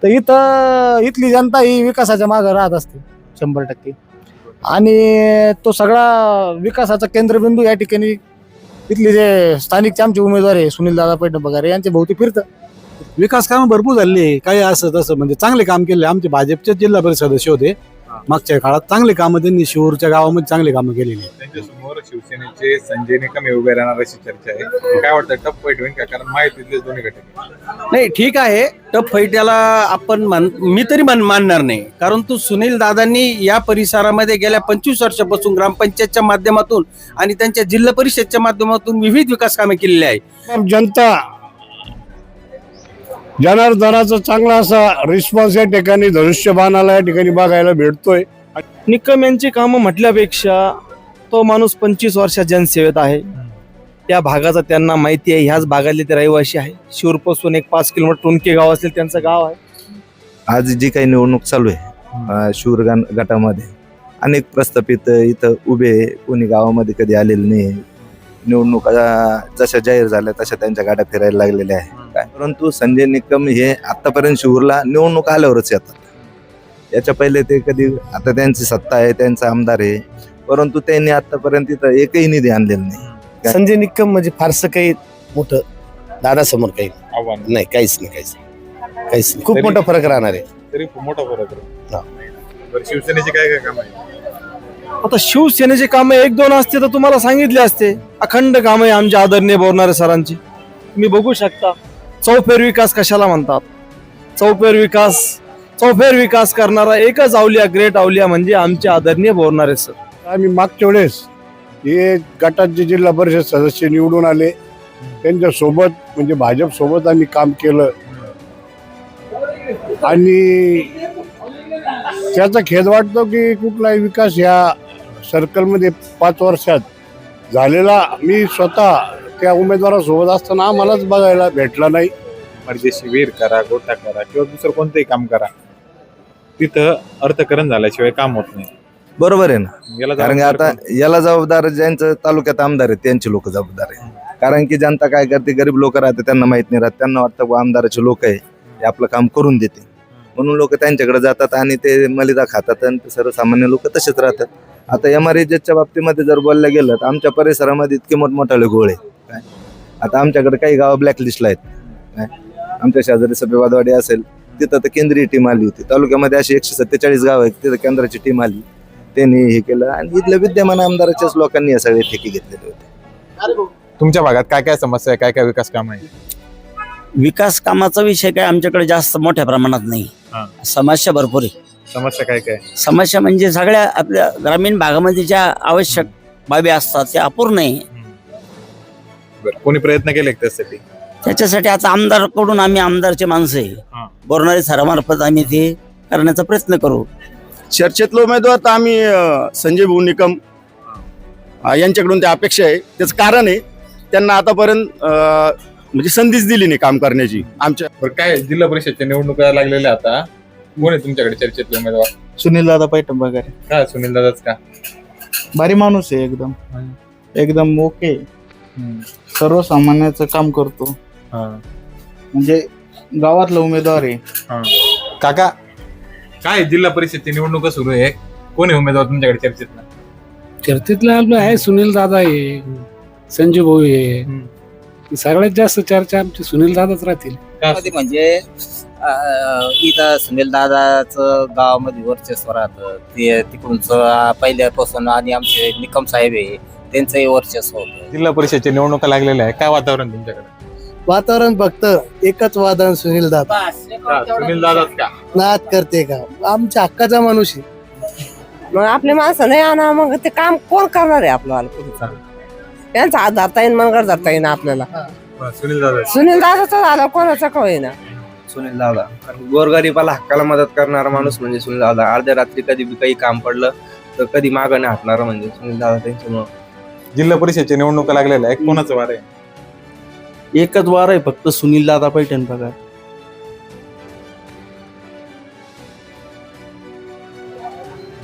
तर इथली जनता ही विकासाच्या मागे राहत असते 100%. आणि तो सगळा विकासाचा केंद्रबिंदू या ठिकाणी इथले जे स्थानिकचे आमचे उमेदवार आहे सुनील दादा पैठण पगारे यांच्या भोवती फिरतं. विकास कामं भरपूर झाली, काही असं तसं म्हणजे चांगले काम केले. आमचे भाजपचे जिल्हा परिषद सदस्य होते मागच्या काळात, चांगले कामं त्यांनी शिवूरच्या गावामध्ये चांगले कामं केलेली. त्यांच्यासमोर शिवसेनेचे संजय निकम हे उभे राहणार अशी चर्चा आहे. काय वाटतं, टफ फाईट होईल का? कारण माहितीतले दोन्ही घटक नाही, ठीक आहे. टफ फाईट याला आपण मी तरी मानणार नाही. कारण तू सुनील दादांनी या परिसरामध्ये गेल्या 25 वर्षापासून ग्रामपंचायतच्या माध्यमातून आणि त्यांच्या जिल्हा परिषदच्या माध्यमातून विविध विकास कामे केलेली आहे. जनता जनार्दनाचा चांगला असा रिस्पॉन्स या ठिकाणी धनुष्यबाणाला या ठिकाणी बघायला भेटतोय. निकम यांची कामं म्हटल्यापेक्षा तो माणूस 25 वर्षात जनसेवेत आहे. त्या भागाचा त्यांना माहिती आहे. ह्याच भागातले ते रहिवासी आहे. शिवरपासून एक 5 किलोमीटर टोनके गाव असलेलं त्यांचं गाव आहे. आज जी काही निवडणूक चालू आहे शिवूर गटामध्ये अनेक प्रस्थापित इथं उभे, कोणी गावामध्ये कधी आलेले नाही. निवडणुका जशा जाहीर झाल्या तशा त्यांच्या गाड्या फिरायला लागलेल्या आहे. परंतु संजय निकम हे आतापर्यंत शिवूरला निवडणूक आल्यावरच येतात. याच्या पहिले ते कधी, आता त्यांची सत्ता आहे, त्यांचा आमदार आहे, परंतु त्यांनी आतापर्यंत इथं एकही निधी आणलेला नाही. संजय निकम म्हणजे फारसं काही मोठं दादासमोर काही आव्हान नाही, काहीच नाही. खूप मोठा फरक राहणार आहे. तरी खूप मोठा फरक आहे. बरं, शिवसेनेचे काय काय काम आहे? आता शिवसेनेचे काम 1-2 असते तर तुम्हाला सांगितले असते. अखंड काम आहे आमच्या आदरणीय बोरणारे सरांची. तुम्ही बघू शकता. चौफेर विकास कशाला म्हणतात? चौफेर विकास करणारा एकच आवलिया, ग्रेट आवलिया म्हणजे आमचे आदरणीय बोरणारे सर. आम्ही मागच्या वेळेस हे गटाचे जिल्हा परिषद सदस्य निवडून आले, त्यांच्या सोबत म्हणजे भाजप सोबत आम्ही काम केलं आणि त्याचा खेद वाटतो की कुठलाही विकास या सर्कलमध्ये 5 वर्षात झालेला मी स्वतः त्या उमेदवारासोबत असताना आम्हालाच बघायला भेटला नाही. म्हणजे शिबिर करा, गोठा करा किंवा दुसरं कोणतंही काम करा, तिथं अर्थकरण झाल्याशिवाय काम होत नाही. बरोबर आहे ना, याला कारण की आता याला जबाबदार ज्यांचं तालुक्यात आमदार आहे त्यांचे लोक जबाबदार आहे. कारण की जनता काय करते, गरीब लोक राहते, त्यांना माहित नाही राहत. त्यांना वाटतं आमदाराचे लोक आहे ते आपलं काम करून देते, म्हणून लोक त्यांच्याकडे जातात आणि ते मलिदा खातात आणि सर्वसामान्य लोक तसेच राहतात. आता MRHच्या बाबतीमध्ये जर बोललं गेलं तर आमच्या परिसरामध्ये इतके मोठमोठाले गोळ आहे. आता आमच्याकडे काही गावं ब्लॅकलिस्टला आहेत. आमच्या शेजारी सभेवादवाडी असेल तिथं तर केंद्रीय टीम आली होती. तालुक्यामध्ये अशी 147 गाव आहेत, तिथं केंद्राची टीम आली, त्यांनी हे केलं आणि इथल्या विद्यमान आमदाराच्याच लोकांनी या सगळे ठेके घेतलेले होते. तुमच्या भागात काय काय समस्या आहे, काय काय विकास काम आहे? विकास कामाचा विषय काय आमच्याकडे जास्त मोठ्या प्रमाणात नाही. समस्या भरपूर आहे. समस्या काय काय? समस्या म्हणजे सगळ्या आपल्या ग्रामीण भागामध्ये ज्या आवश्यक बाबी असतात त्या अपूर्ण आहे. बरं, कोणी प्रयत्न केले त्यासाठी? त्याच्यासाठी आता आमदारकडून आम्ही आमदारचे माणसं आहे, बोरणारे सरामार्फत आम्ही ते करण्याचा प्रयत्न करू. चर्चेतला उमेदवार तर आम्ही संजय भाऊ निकम यांच्याकडून त्या अपेक्षा आहे. त्याचं कारण आहे त्यांना आतापर्यंत म्हणजे संधीच दिली नाही काम करण्याची. आमच्या काय जिल्हा परिषदच्या निवडणुका लागलेल्या, आता कोण आहे तुमच्याकडे चर्चेतले उमेदवार? सुनील दादा पैठण पगारे. काय सुनील दादाच का? भारी माणूस आहे, एकदम ओके. सर्वसामान्याचं काम करतो, म्हणजे गावातला उमेदवार आहे. काका, काय जिल्हा परिषदची निवडणुका सुरू आहे, कोण आहे उमेदवार तुमच्याकडे चर्चेतला? चर्चेतला आपलं आहे सुनील दादा आहे, संजय भाऊ आहे. सगळ्यात जास्त चर्चा आमची सुनील दादाच राहतील. म्हणजे इथं सुनील दादाचं गावामध्ये वर्चस्व राहतं. ते तिकडूनच पहिल्यापासून आणि आमचे निकम साहेब आहे त्यांचंही वर्चस्व होतं. जिल्हा परिषदच्या निवडणुका लागलेल्या आहे, काय वातावरण तुमच्याकडे? वातावरण फक्त एकच वादन, सुनील दादा. सुनील दादाच का? नाद करते का? आमच्या हक्काचा माणूस आहे. मग आपले माणसं नाही आणा, मग ते काम कोण करणार आहे आपलं? त्यांचा हात धरता येईल, मनगड धरता येईल आपल्याला. सुनील दादाचं झालं, कोणाचं का होईना. सुनील दादा गोरगरीबाला हक्काला मदत करणारा माणूस म्हणजे सुनील दादा. अर्ध्या रात्री कधी बी काही काम पडलं तर कधी मागं नाही हटणार म्हणजे सुनील दादा. त्यांच्यामुळं जिल्हा परिषदच्या निवडणुका लागलेल्या आहे, कोणाचं वार आहे? एकच वार आहे फक्त, सुनील दादा पैठण पगार.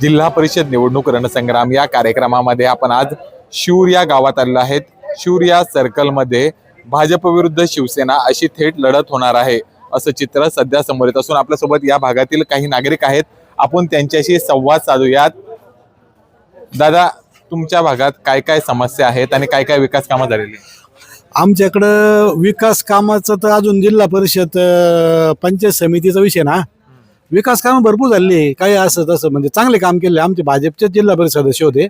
जिल्हा परिषद निवडणूक रणसंग्राम या कार्यक्रमामध्ये आपण आज शिवूर या गावात आलेलो आहेत. शिवूर या सर्कलमध्ये भाजप विरुद्ध शिवसेना अशी थेट लढत होणार आहे. असं चित्र सध्या समोर येत असून आपल्यासोबत या भागातील काही नागरिक आहेत. आपण त्यांच्याशी संवाद साधूयात. दादा, तुमच्या भागात काय काय समस्या आहेत आणि काय काय विकास कामं झालेली? आमच्याकडं विकास कामाचं तर अजून जिल्हा परिषद पंचायत समितीचा विषय ना. विकास कामं भरपूर झाली, काही असं तसं म्हणजे चांगले काम केले. आमचे भाजपचे जिल्हा परिषद सदस्य होते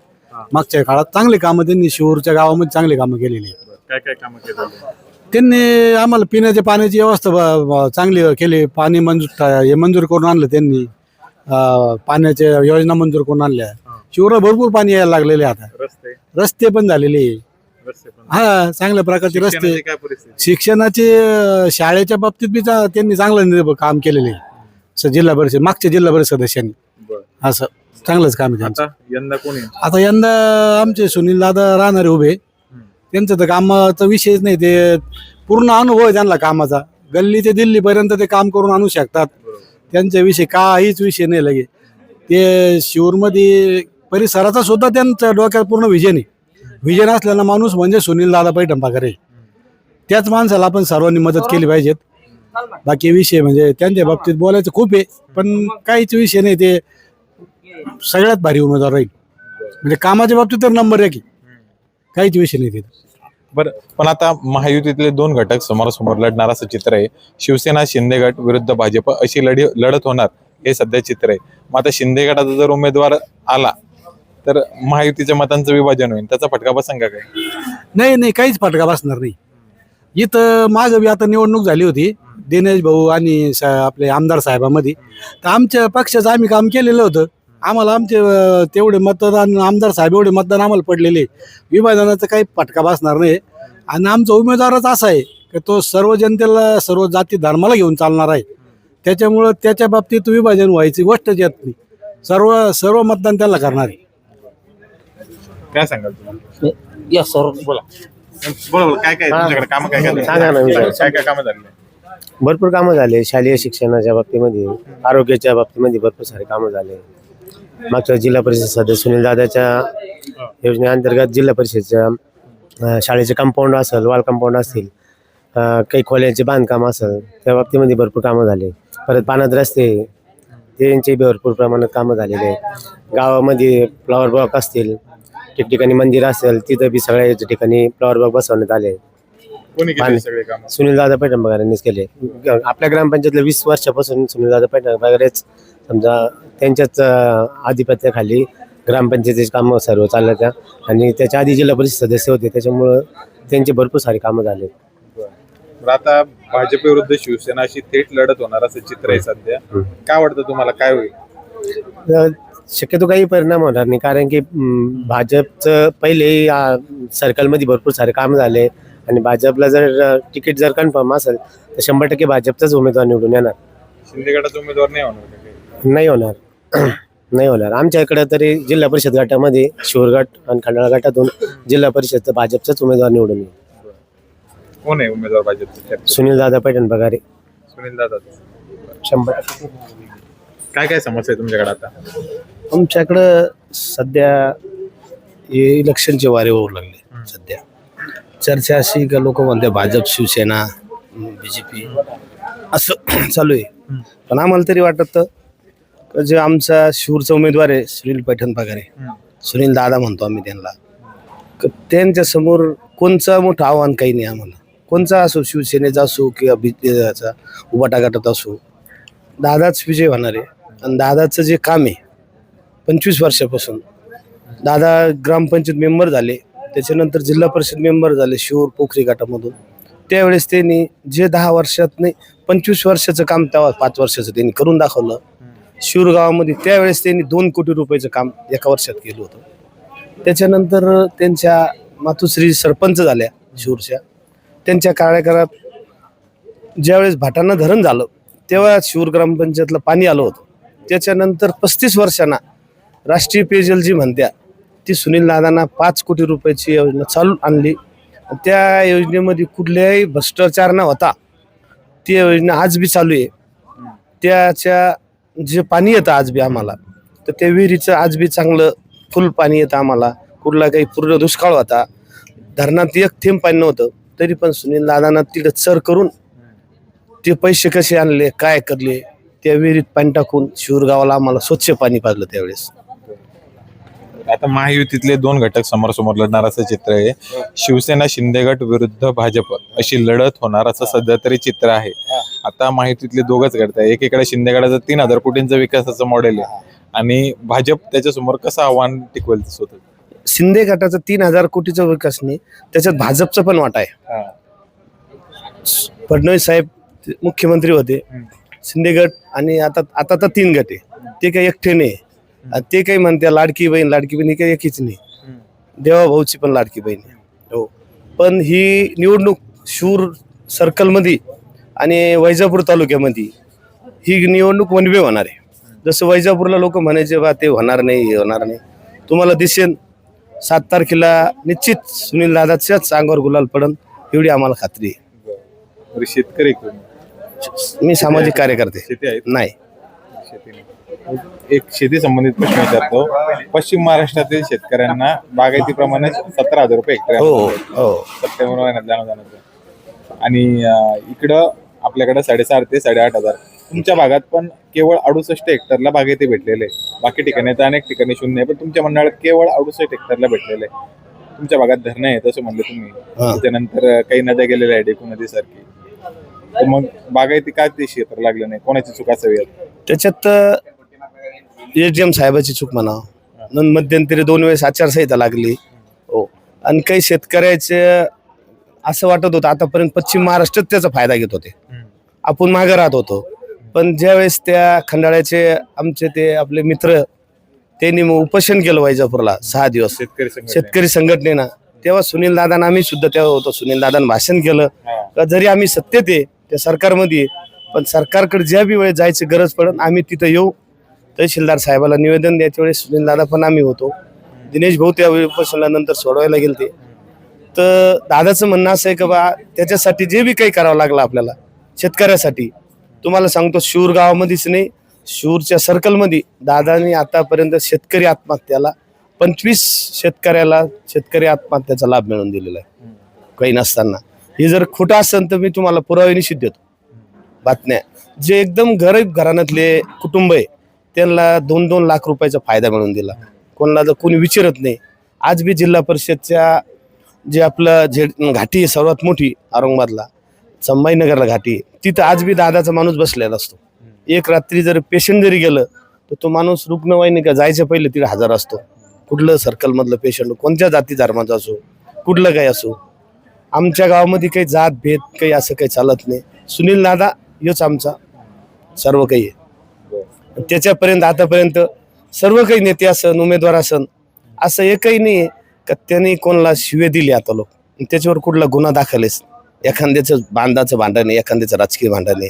मागच्या काळात. चांगले कामं त्यांनी शिवूरच्या गावामध्ये चांगले कामं केलेली. काय काय कामं केली? त्यांनी आम्हाला पिण्याच्या पाण्याची व्यवस्था चांगली केली. पाणी मंजूर करून आणलं त्यांनी. पाण्याच्या योजना मंजूर करून आणल्या. शिवूरला भरपूर पाणी यायला लागलेले आता. रस्ते पण झालेले. हा, चांगल्या प्रकारचे रस्ते. शिक्षणाचे शाळेच्या बाबतीत बी त्यांनी चांगलं काम केलेले जिल्हा परिषद मागच्या जिल्हा परिषद सदस्यांनी. असं चांगलंच काम आहे त्यांचं. यंदा कोणी? आता यंदा आमचे सुनील दादा राहणारे उभे. त्यांचं तर कामाचा विषयच नाही. ते पूर्ण अनुभव आहे त्यांना कामाचा. गल्ली ते दिल्लीपर्यंत ते काम करून आणू शकतात. त्यांच्याविषयी काहीच विषय नाही लगे. ते शिवूरमध्ये परिसराचा सुद्धा त्यांच्या डोक्यात पूर्ण व्हिजन आहे. व्हिजन असलेला माणूस म्हणजे सुनील दादा पैठणपाकर आहे. त्याच माणसाला आपण सर्वांनी मदत केली पाहिजेत. बाकी विषय म्हणजे त्यांच्या बाबतीत बोलायचं खूप आहे, पण काहीच विषय नाही. ते सगळ्यात भारी उमेदवार राहील. म्हणजे कामाच्या बाबतीत तर नंबर 1 काहीच विषय नाही तिथे. बरं, पण आता महायुतीतले 2 घटक समोरासमोर लढणार असं चित्र आहे. शिवसेना शिंदे गट विरुद्ध भाजप अशी लढत होणार हे सध्या चित्र आहे. मग आता शिंदे गटाचा जर उमेदवार आला तर महायुतीच्या मतांचं विभाजन होईल. त्याचा फटका बसेल का काय? नाही, काहीच फटका बसणार नाही. इथं मागं बी आता निवडणूक झाली होती दिनेश भाऊ आणि आपले आमदार साहेबांमध्ये. तर आमच्या पक्षाचं आम्ही काम केलेलं होतं. आम्हाला आमचे तेवढे मतदान आमदार साहेब एवढे मतदान आम्हाला पडलेले. विभाजनाचा काही फटका बसणार नाही. आणि आमचा उमेदवारच असा आहे की तो सर्व जनतेला सर्व जाती धर्माला घेऊन चालणार आहे. त्याच्यामुळं त्याच्या बाबतीत विभाजन व्हायची गोष्टच येत नाही. सर्व मतदान त्याला करणार आहे. काय सांगाल तुम्ही? या सर बोला काय काय तुमच्याकडे कामं काय काय सांगा ना. काय काय कामं झाली? भरपूर कामं झाले. शालेय शिक्षणाच्या बाबतीमध्ये, आरोग्याच्या बाबतीमध्ये भरपूर सारे कामं झाले. मागच्या जिल्हा परिषद सदस्य सुनील दादाच्या योजनेअंतर्गत जिल्हा परिषदच्या शाळेचे कंपाऊंड असेल, वॉल कंपाऊंड असतील, काही खोल्यांचे बांधकाम असेल, त्या बाबतीमध्ये भरपूर कामं झाले. परत पाण्यात रस्ते त्यांचे भरपूर प्रमाणात कामं झालेले आहेत. गावामध्ये फ्लॉवर ब्लॉक असतील, ठिकठिकाणी मंदिर असेल, तिथं बी सगळ्या ठिकाणी फ्लॉवर ब्लॉक बसवण्यात आले. कोणी केले सगळे काम? सुनील दादा पैठणपाकर यांनीच केले. आपल्या ग्रामपंचायतला 20 वर्षापासून सुनील दादा पैठणपाकरच समजा त्यांच्याच आधिपत्याखाली ग्रामपंचायतीचे कामं सर्व चालल्या. आणि त्याच्या आधी जिल्हा परिषद सदस्य होते, त्याच्यामुळं त्यांचे भरपूर सारे कामं झाले. आता भाजप विरुद्ध शिवसेना अशी थेट लढत होणार असं चित्र आहे सध्या. काय वाटतं तुम्हाला, काय होईल? शक्यतो काही परिणाम होणार नाही, कारण की भाजपचं पहिले सर्कलमध्ये भरपूर सारे काम झाले. आणि भाजपला जर तिकीट जर कन्फर्म असेल तर 100% भाजपचाच उमेदवार निवडून येणार. शिंदे गटाचा उमेदवार नाही होणार? नाही होणार. नाही होणार. आमच्या इकडे तरी जिल्हा परिषद गटामध्ये शिवूर गट आणि खंडाळा गटातून जिल्हा परिषदचा भाजपचाच उमेदवार निवडून येईल. कोण आहे उमेदवार भाजपचे? सुनील दादा पैठणपाकर. सुनील दादा. 100%. काय काय समस्या आहे तुमच्याकडे आता? आमच्याकडं सध्या इलेक्शनचे वारे होऊ लागले. सध्या चर्चा अशी का लोक म्हणते भाजप शिवसेना BJP असं चालू आहे. पण आम्हाला तरी वाटत जे आमचा शिवूरचा उमेदवार आहे सुनील पैठणपाकर, सुनील दादा म्हणतो आम्ही त्यांना, त्यांच्या समोर कोणचं मोठं आव्हान काही नाही आम्हाला. कोणचा असो, शिवसेनेचा असो किंवा BJPचा उभाटा गटात असो, दादाच विजय होणार आहे. आणि दादाचं जे काम आहे 25 वर्षापासून, दादा ग्रामपंचायत मेंबर झाले, त्याच्यानंतर जिल्हा परिषद मेंबर झाले शिवूर पोखरी गटामधून. त्यावेळेस त्यांनी जे 10 वर्षात नाही 25 वर्षाचं काम तेव्हा 5 वर्षाचं त्यांनी करून दाखवलं शिवूर गावामध्ये. त्यावेळेस त्यांनी 2 कोटी रुपयाचं काम एका वर्षात केलं होतं. त्याच्यानंतर त्यांच्या मातुश्री सरपंच झाल्या शिवूरच्या. त्यांच्या कार्यकाळात ज्यावेळेस भाटांना धरण झालं तेव्हा शिवूर ग्रामपंचायतला पाणी आलं होतं. त्याच्यानंतर 35 वर्षांना राष्ट्रीय पेयजल जी म्हणत्या ती सुनील दादांना 5 कोटी रुपयाची योजना चालू आणली. त्या योजनेमध्ये कुठल्याही भ्रष्टाचार न होता ती योजना आज बी चालू आहे. त्याच्या जे पाणी येतं आज बी आम्हाला, तर त्या विहिरीचं आज बी चांगलं फुल पाणी येतं आम्हाला. कुठला काही पूर्ण दुष्काळ होता, धरणात 1 थेंब पाणी नव्हतं, तरी पण सुनील दादांना तिथं सर करून ते पैसे कसे आणले, काय करले, त्या विहिरीत पाणी टाकून शिवरगावाला आम्हाला स्वच्छ पाणी पाजलं त्यावेळेस. आता महायुतीतले दोन घटक समोरासमोर लढणार असं चित्र आहे. शिवसेना शिंदे गट विरुद्ध भाजप अशी लढत होणार असं सध्या तरी चित्र आहे. आता महायुतीतले दोघच गट आहे. एकीकडे शिंदे गटाचं 3,000 कोटींचं विकासाचं मॉडेल आहे आणि भाजप त्याच्यासमोर कसं आव्हान टिकवेल स्वतः. शिंदे गटाचं 3,000 कोटीचा विकास नाही, त्याच्यात भाजपचा पण वाटा आहे. फडणवीस साहेब मुख्यमंत्री होते, शिंदे गट आणि आता तर 3 गट आहे, ते काही एकटे नाही. ते काही म्हणते लाडकी बहीण ही काही एकच नाही, देवा भाऊची पण लाडकी बहीण आहे. हो, पण ही निवडणूक शूर सर्कलमध्ये आणि वैजापूर तालुक्यामध्ये ही निवडणूक वन वे होणार आहे. जसं वैजापूरला लोक म्हणायचे बा ते होणार नाही, हे होणार नाही, तुम्हाला दिसेल 7 तारखेला निश्चित सुनील दादाच्याच अंगावर गुलाल पडन एवढी आम्हाला खात्री आहे. शेतकरी मी सामाजिक कार्यकर्ते शेती आहेत नाही. एक शेती संबंधित प्रश्न विचारतो. पश्चिम महाराष्ट्रातील शेतकऱ्यांना बागायतीप्रमाणे 17,000 रुपये हेक्टर हो हो सप्टेंबर महिन्यात जाणवतं आणि इकडं आपल्याकडे 7,500 ते 8,500. तुमच्या भागात पण केवळ 68 हेक्टरला बागायती भेटलेले, बाकी ठिकाणी तर अनेक ठिकाणी शून्य आहे, पण तुमच्या मंडळात केवळ 68 हेक्टरला भेटलेले. तुमच्या भागात धरणं आहे तसं म्हणलं तुम्ही, त्याच्यानंतर काही नद्या गेलेल्या आहेत डेकू नदीसारखी, तर मग बागायती काय ते क्षेत्र लागलं नाही, कोणाची चूक असावी? त्याच्यात एसडीएम साहेबाची चूक म्हणावं. मध्यंतरी 2 वेळेस आचारसंहिता लागली. हो, आणि काही शेतकऱ्याचे असं वाटत होतं आतापर्यंत पश्चिम महाराष्ट्रात त्याचा फायदा घेत होते, आपण मागे राहत होतो. पण ज्यावेळेस त्या खंडाळ्याचे आमचे ते आपले मित्र त्यांनी मग उपोषण केलं वैजापूरला 6 दिवस शेतकरी संघटनेनं, तेव्हा सुनील दादांना आम्ही सुद्धा तेव्हा होतो. सुनील दादांनी भाषण केलं का जरी आम्ही सत्तेत आहे त्या सरकारमध्ये, पण सरकारकडे ज्या बी वेळेस जायची गरज पडत आम्ही तिथं येऊ. तहसीलदार साहेबाला निवेदन द्यायच्या वेळेस सुनील दादा पण आम्ही होतो. दिनेश भाऊ त्यावेळी उपोषणानंतर सोडवायला गेलते. तर दादाचं म्हणणं असं आहे की बा त्याच्यासाठी जे बी काही करावं लागलं आपल्याला शेतकऱ्यासाठी, तुम्हाला सांगतो शूर गावामध्येच नाही, शूरच्या सर्कलमध्ये दादांनी आतापर्यंत शेतकरी आत्महत्याला 25 शेतकरी आत्महत्याचा लाभ मिळवून दिलेला आहे काही नसताना. हे जर खोटं असेल तर मी तुम्हाला पुरावे निश्चित देतो. बातम्या जे एकदम गरीब घराण्यातले कुटुंब आहे त्यांना 2-2 लाख रुपयाचा फायदा मिळवून दिला. कोणाला जर कोणी विचारत नाही. आज बी जिल्हा परिषदच्या जे आपलं घाटी आहे सर्वात मोठी औरंगाबादला, संभाजीनगरला घाटी, तिथं आज बी दादाचा माणूस बसलेला असतो. एक रात्री जर पेशंट जरी गेलं तर तो माणूस रुग्णवाहिनी जायच्या पहिले तिथे हजर असतो. कुठलं सर्कलमधलं पेशंट, कोणत्या जाती धर्माचा असो, कुठलं काही असो. आमच्या गावामध्ये काही जात भेद काही असं काही चालत नाही. सुनील दादा हेच आमचा सर्व काही आहे. त्याच्यापर्यंत आतापर्यंत सर्व काही नेते असन उमेदवार असन असं एकही नाही का त्यांनी कोणाला शिवे दिली. आता लोक त्याच्यावर कुठला गुन्हा दाखल आहे, एखाद्याचं बांधाचं भांडण आहे, एखाद्याचं राजकीय भांडण आहे,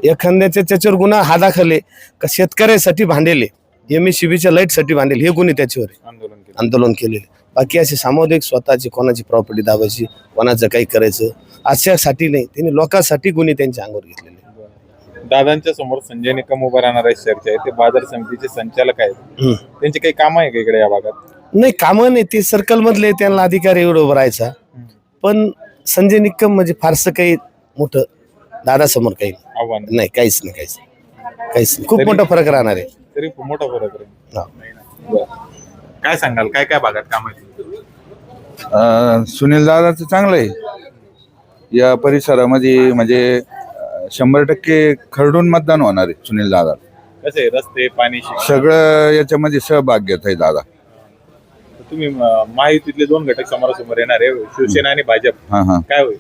एखाद्याच्या त्याच्यावर गुन्हा हा दाखल आहे का शेतकऱ्यासाठी भांडेले, MSCBच्या लाईटसाठी भांडेल, हे गुन्हे त्याच्यावर आंदोलन केलेले. बाकी असे सामुदायिक स्वतःची कोणाची प्रॉपर्टी दाबायची, कोणाचं काही करायचं अशासाठी नाही, त्यांनी लोकांसाठी गुन्हे त्यांच्या अंगावर घेतलेले. दादांच्या समोर संजय निकम उभा राहणार आहे चर्चा आहे. ते बाजार समितीचे संचालक आहेत, त्यांची काही कामं आहे का इकडे या भागात? नाही, कामं नाही, ते सर्कल मधले त्यांना अधिकार एवढं उभं राहायचा. पण संजय निकम म्हणजे फारसं काही मोठं दादासमोर काही आव्हान नाही, काहीच नाही. खूप मोठा फरक राहणार आहे. तरी मोठा फरक आहे. काय सांगाल, काय काय भागात काम आहे? सुनील दादाचं चांगलं आहे या परिसरामध्ये, म्हणजे 100% खरडून मतदान होणार आहे सुनील दादा. कसे रस्ते, पाणी, सगळं याच्यामध्ये सहभाग घेत आहे दादा. तुम्ही महायुतीतले 2 घटक समोरासमोर येणार आहे, शिवसेना आणि भाजप, काय होईल?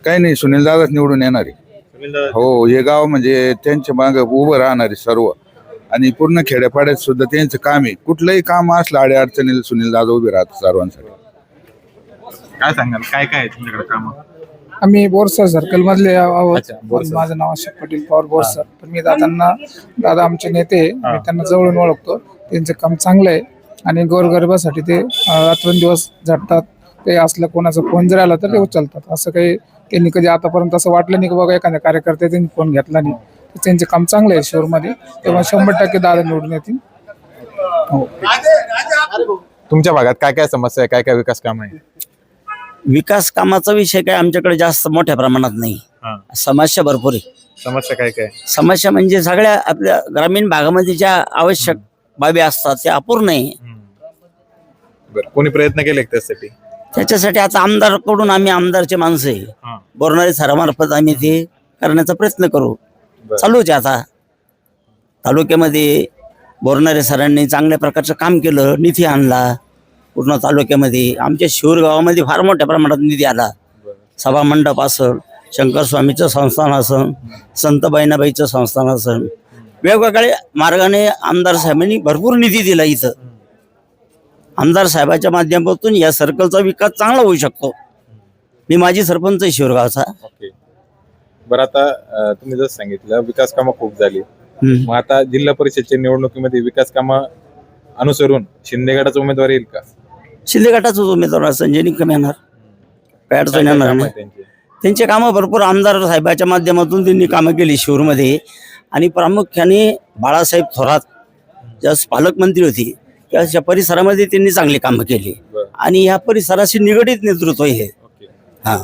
काही नाही, सुनील दादाच निवडून येणार आहे. सुनील दादा हो, हे गाव म्हणजे त्यांच्या मागे उभं राहणार आहे सर्व, आणि पूर्ण खेड्यापाड्यात सुद्धा त्यांचं काम आहे. कुठलंही काम असलं अडी अडचणीला सुनील दादा उभे राहतात सर्वांसाठी. काय सांगाल, काय काय आहे तुमच्याकडे काम? आम्ही बोरसर सर्कल मधले आहोत. माझं नाव अशोक पाटील पवार बोरसर. तर मी दादा आमचे नेते, मी त्यांना जवळून ओळखतो. त्यांचं काम चांगलं आहे आणि गोरगरिबासाठी ते रात्रंदिवस झटतात. ते असलं कोणाचा फोन जर आला तर ते उचलतात. असं काही त्यांनी कधी आतापर्यंत असं वाटलं नाही की बघा एखाद्या कार्यकर्ते त्यांनी फोन घेतला नाही. त्यांचे काम चांगले आहे शहरमध्ये, तेव्हा 100% दादा निवडून येतील. हो. तुमच्या भागात काय काय समस्या आहे, काय काय विकास काम आहे? विकास कामाचा विषय काय आमच्याकडे जास्त मोठ्या प्रमाणात नाही. हा. समस्या भरपूर आहे. समस्या काय काय? समस्या म्हणजे सगळ्या आपल्या ग्रामीण भागामध्ये ज्या आवश्यक बाबी असतात त्या अपूर्ण आहे. बरं, कोणी प्रयत्न केले का त्यासाठी? त्याच्यासाठी आता आमदारकडून आम्ही आमदारचे माणसं आहे, हा. बोरणारे सरामार्फत आम्ही ते करण्याचा प्रयत्न करू. बरं. चालूच आहे आता. तालुक्यामध्ये बोरणारे सरांनी चांगल्या प्रकारचं काम केलं, निधी आणला पूर्ण तालुक्यामध्ये. आमच्या शिवर गावामध्ये फार मोठ्या प्रमाणात निधी आला. सभा मंडप असेल, शंकर स्वामीचं संस्थान असेल, संत बहिणाबाईचं संस्थान असेल, वेगवेगळ्या मार्गाने आमदार साहेबांनी भरपूर निधी दिला इथं. आमदार साहेबाच्या माध्यमातून या सर्कलचा विकास चांगला होऊ शकतो. मी माजी सरपंच आहे शिवरगावचा. ओके. बरं, आता तुम्ही जसं सांगितलं विकास कामं खूप झाली, मग आता जिल्हा परिषदच्या निवडणुकीमध्ये विकास कामं अनुसरून शिंदे गटाचा उमेदवार येईल का? शिंदे गटाचाच उमेदवार संजय निकम येणार, काय अडचण येणार कामं नाही. आहे त्यांची? त्यांचे कामं भरपूर आमदार साहेबाच्या माध्यमातून त्यांनी कामं केली शिवूरमध्ये. आणि प्रामुख्याने बाळासाहेब थोरात ज्यावेळेस पालकमंत्री होते त्या परिसरामध्ये त्यांनी चांगली कामं केली. आणि ह्या परिसराशी निगडीत नेतृत्व आहे. हा.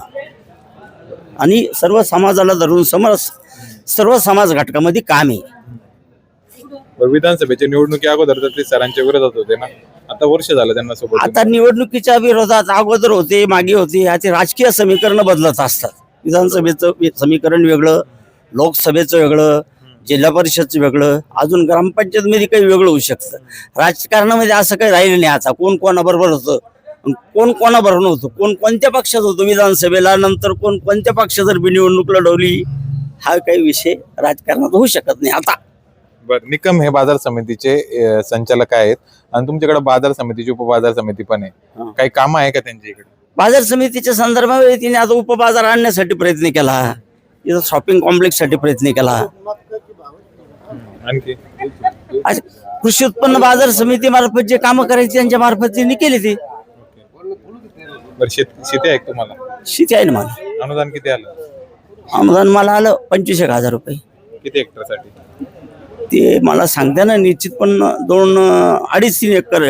आणि सर्व समाजाला धरून सर्व समाज घटकामध्ये काम आहे. बरं, विधानसभेच्या निवडणुकी अगोदर तर ते सरांच्या विरोधात होते ना, आता वर्ष झालं त्यांना सोबत. आता निवडणुकीच्या विरोधात अगोदर होते, मागे होते, याचे राजकीय समीकरण बदलत असतात. विधानसभेचं समीकरण वेगळं, लोकसभेचं वेगळं, जिल्हा परिषदचं वेगळं, अजून ग्रामपंचायतमध्ये काही वेगळं होऊ शकतं. राजकारणामध्ये असं काही राहिलं नाही. आता कोण कोणाबरोबर होतं, कोण कोणाबरोबर नव्हतं, कोण कोणत्या पक्षात होतं विधानसभेला, नंतर कोण कोणत्या पक्षात निवडणूक लढवली, हा काही विषय राजकारणात होऊ शकत नाही आता. बरं, निकम हे बाजार समितीचे संचालक आहेत आणि तुमच्याकडे बाजार समितीची उपबाजार समिती पण आहे. काही कामं आहे का त्यांच्या इकडे? बाजार समितीच्या संदर्भामध्ये तिने आता उपबाजार आणण्यासाठी प्रयत्न केला, इथं शॉपिंग कॉम्प्लेक्स साठी प्रयत्न केला. आणखी आज कृषी उत्पन्न बाजार समिती मार्फत जे कामं करायची त्यांच्या मार्फत त्यांनी केली. ती बरं, शेती आहे का तुम्हाला? शेती आहे ना मला. अनुदान किती आलं? अनुदान मला आलं 25,000 रुपये. किती हेक्टरसाठी? ते मला सांगते ना निश्चित, पण 2-2.5-3 एकर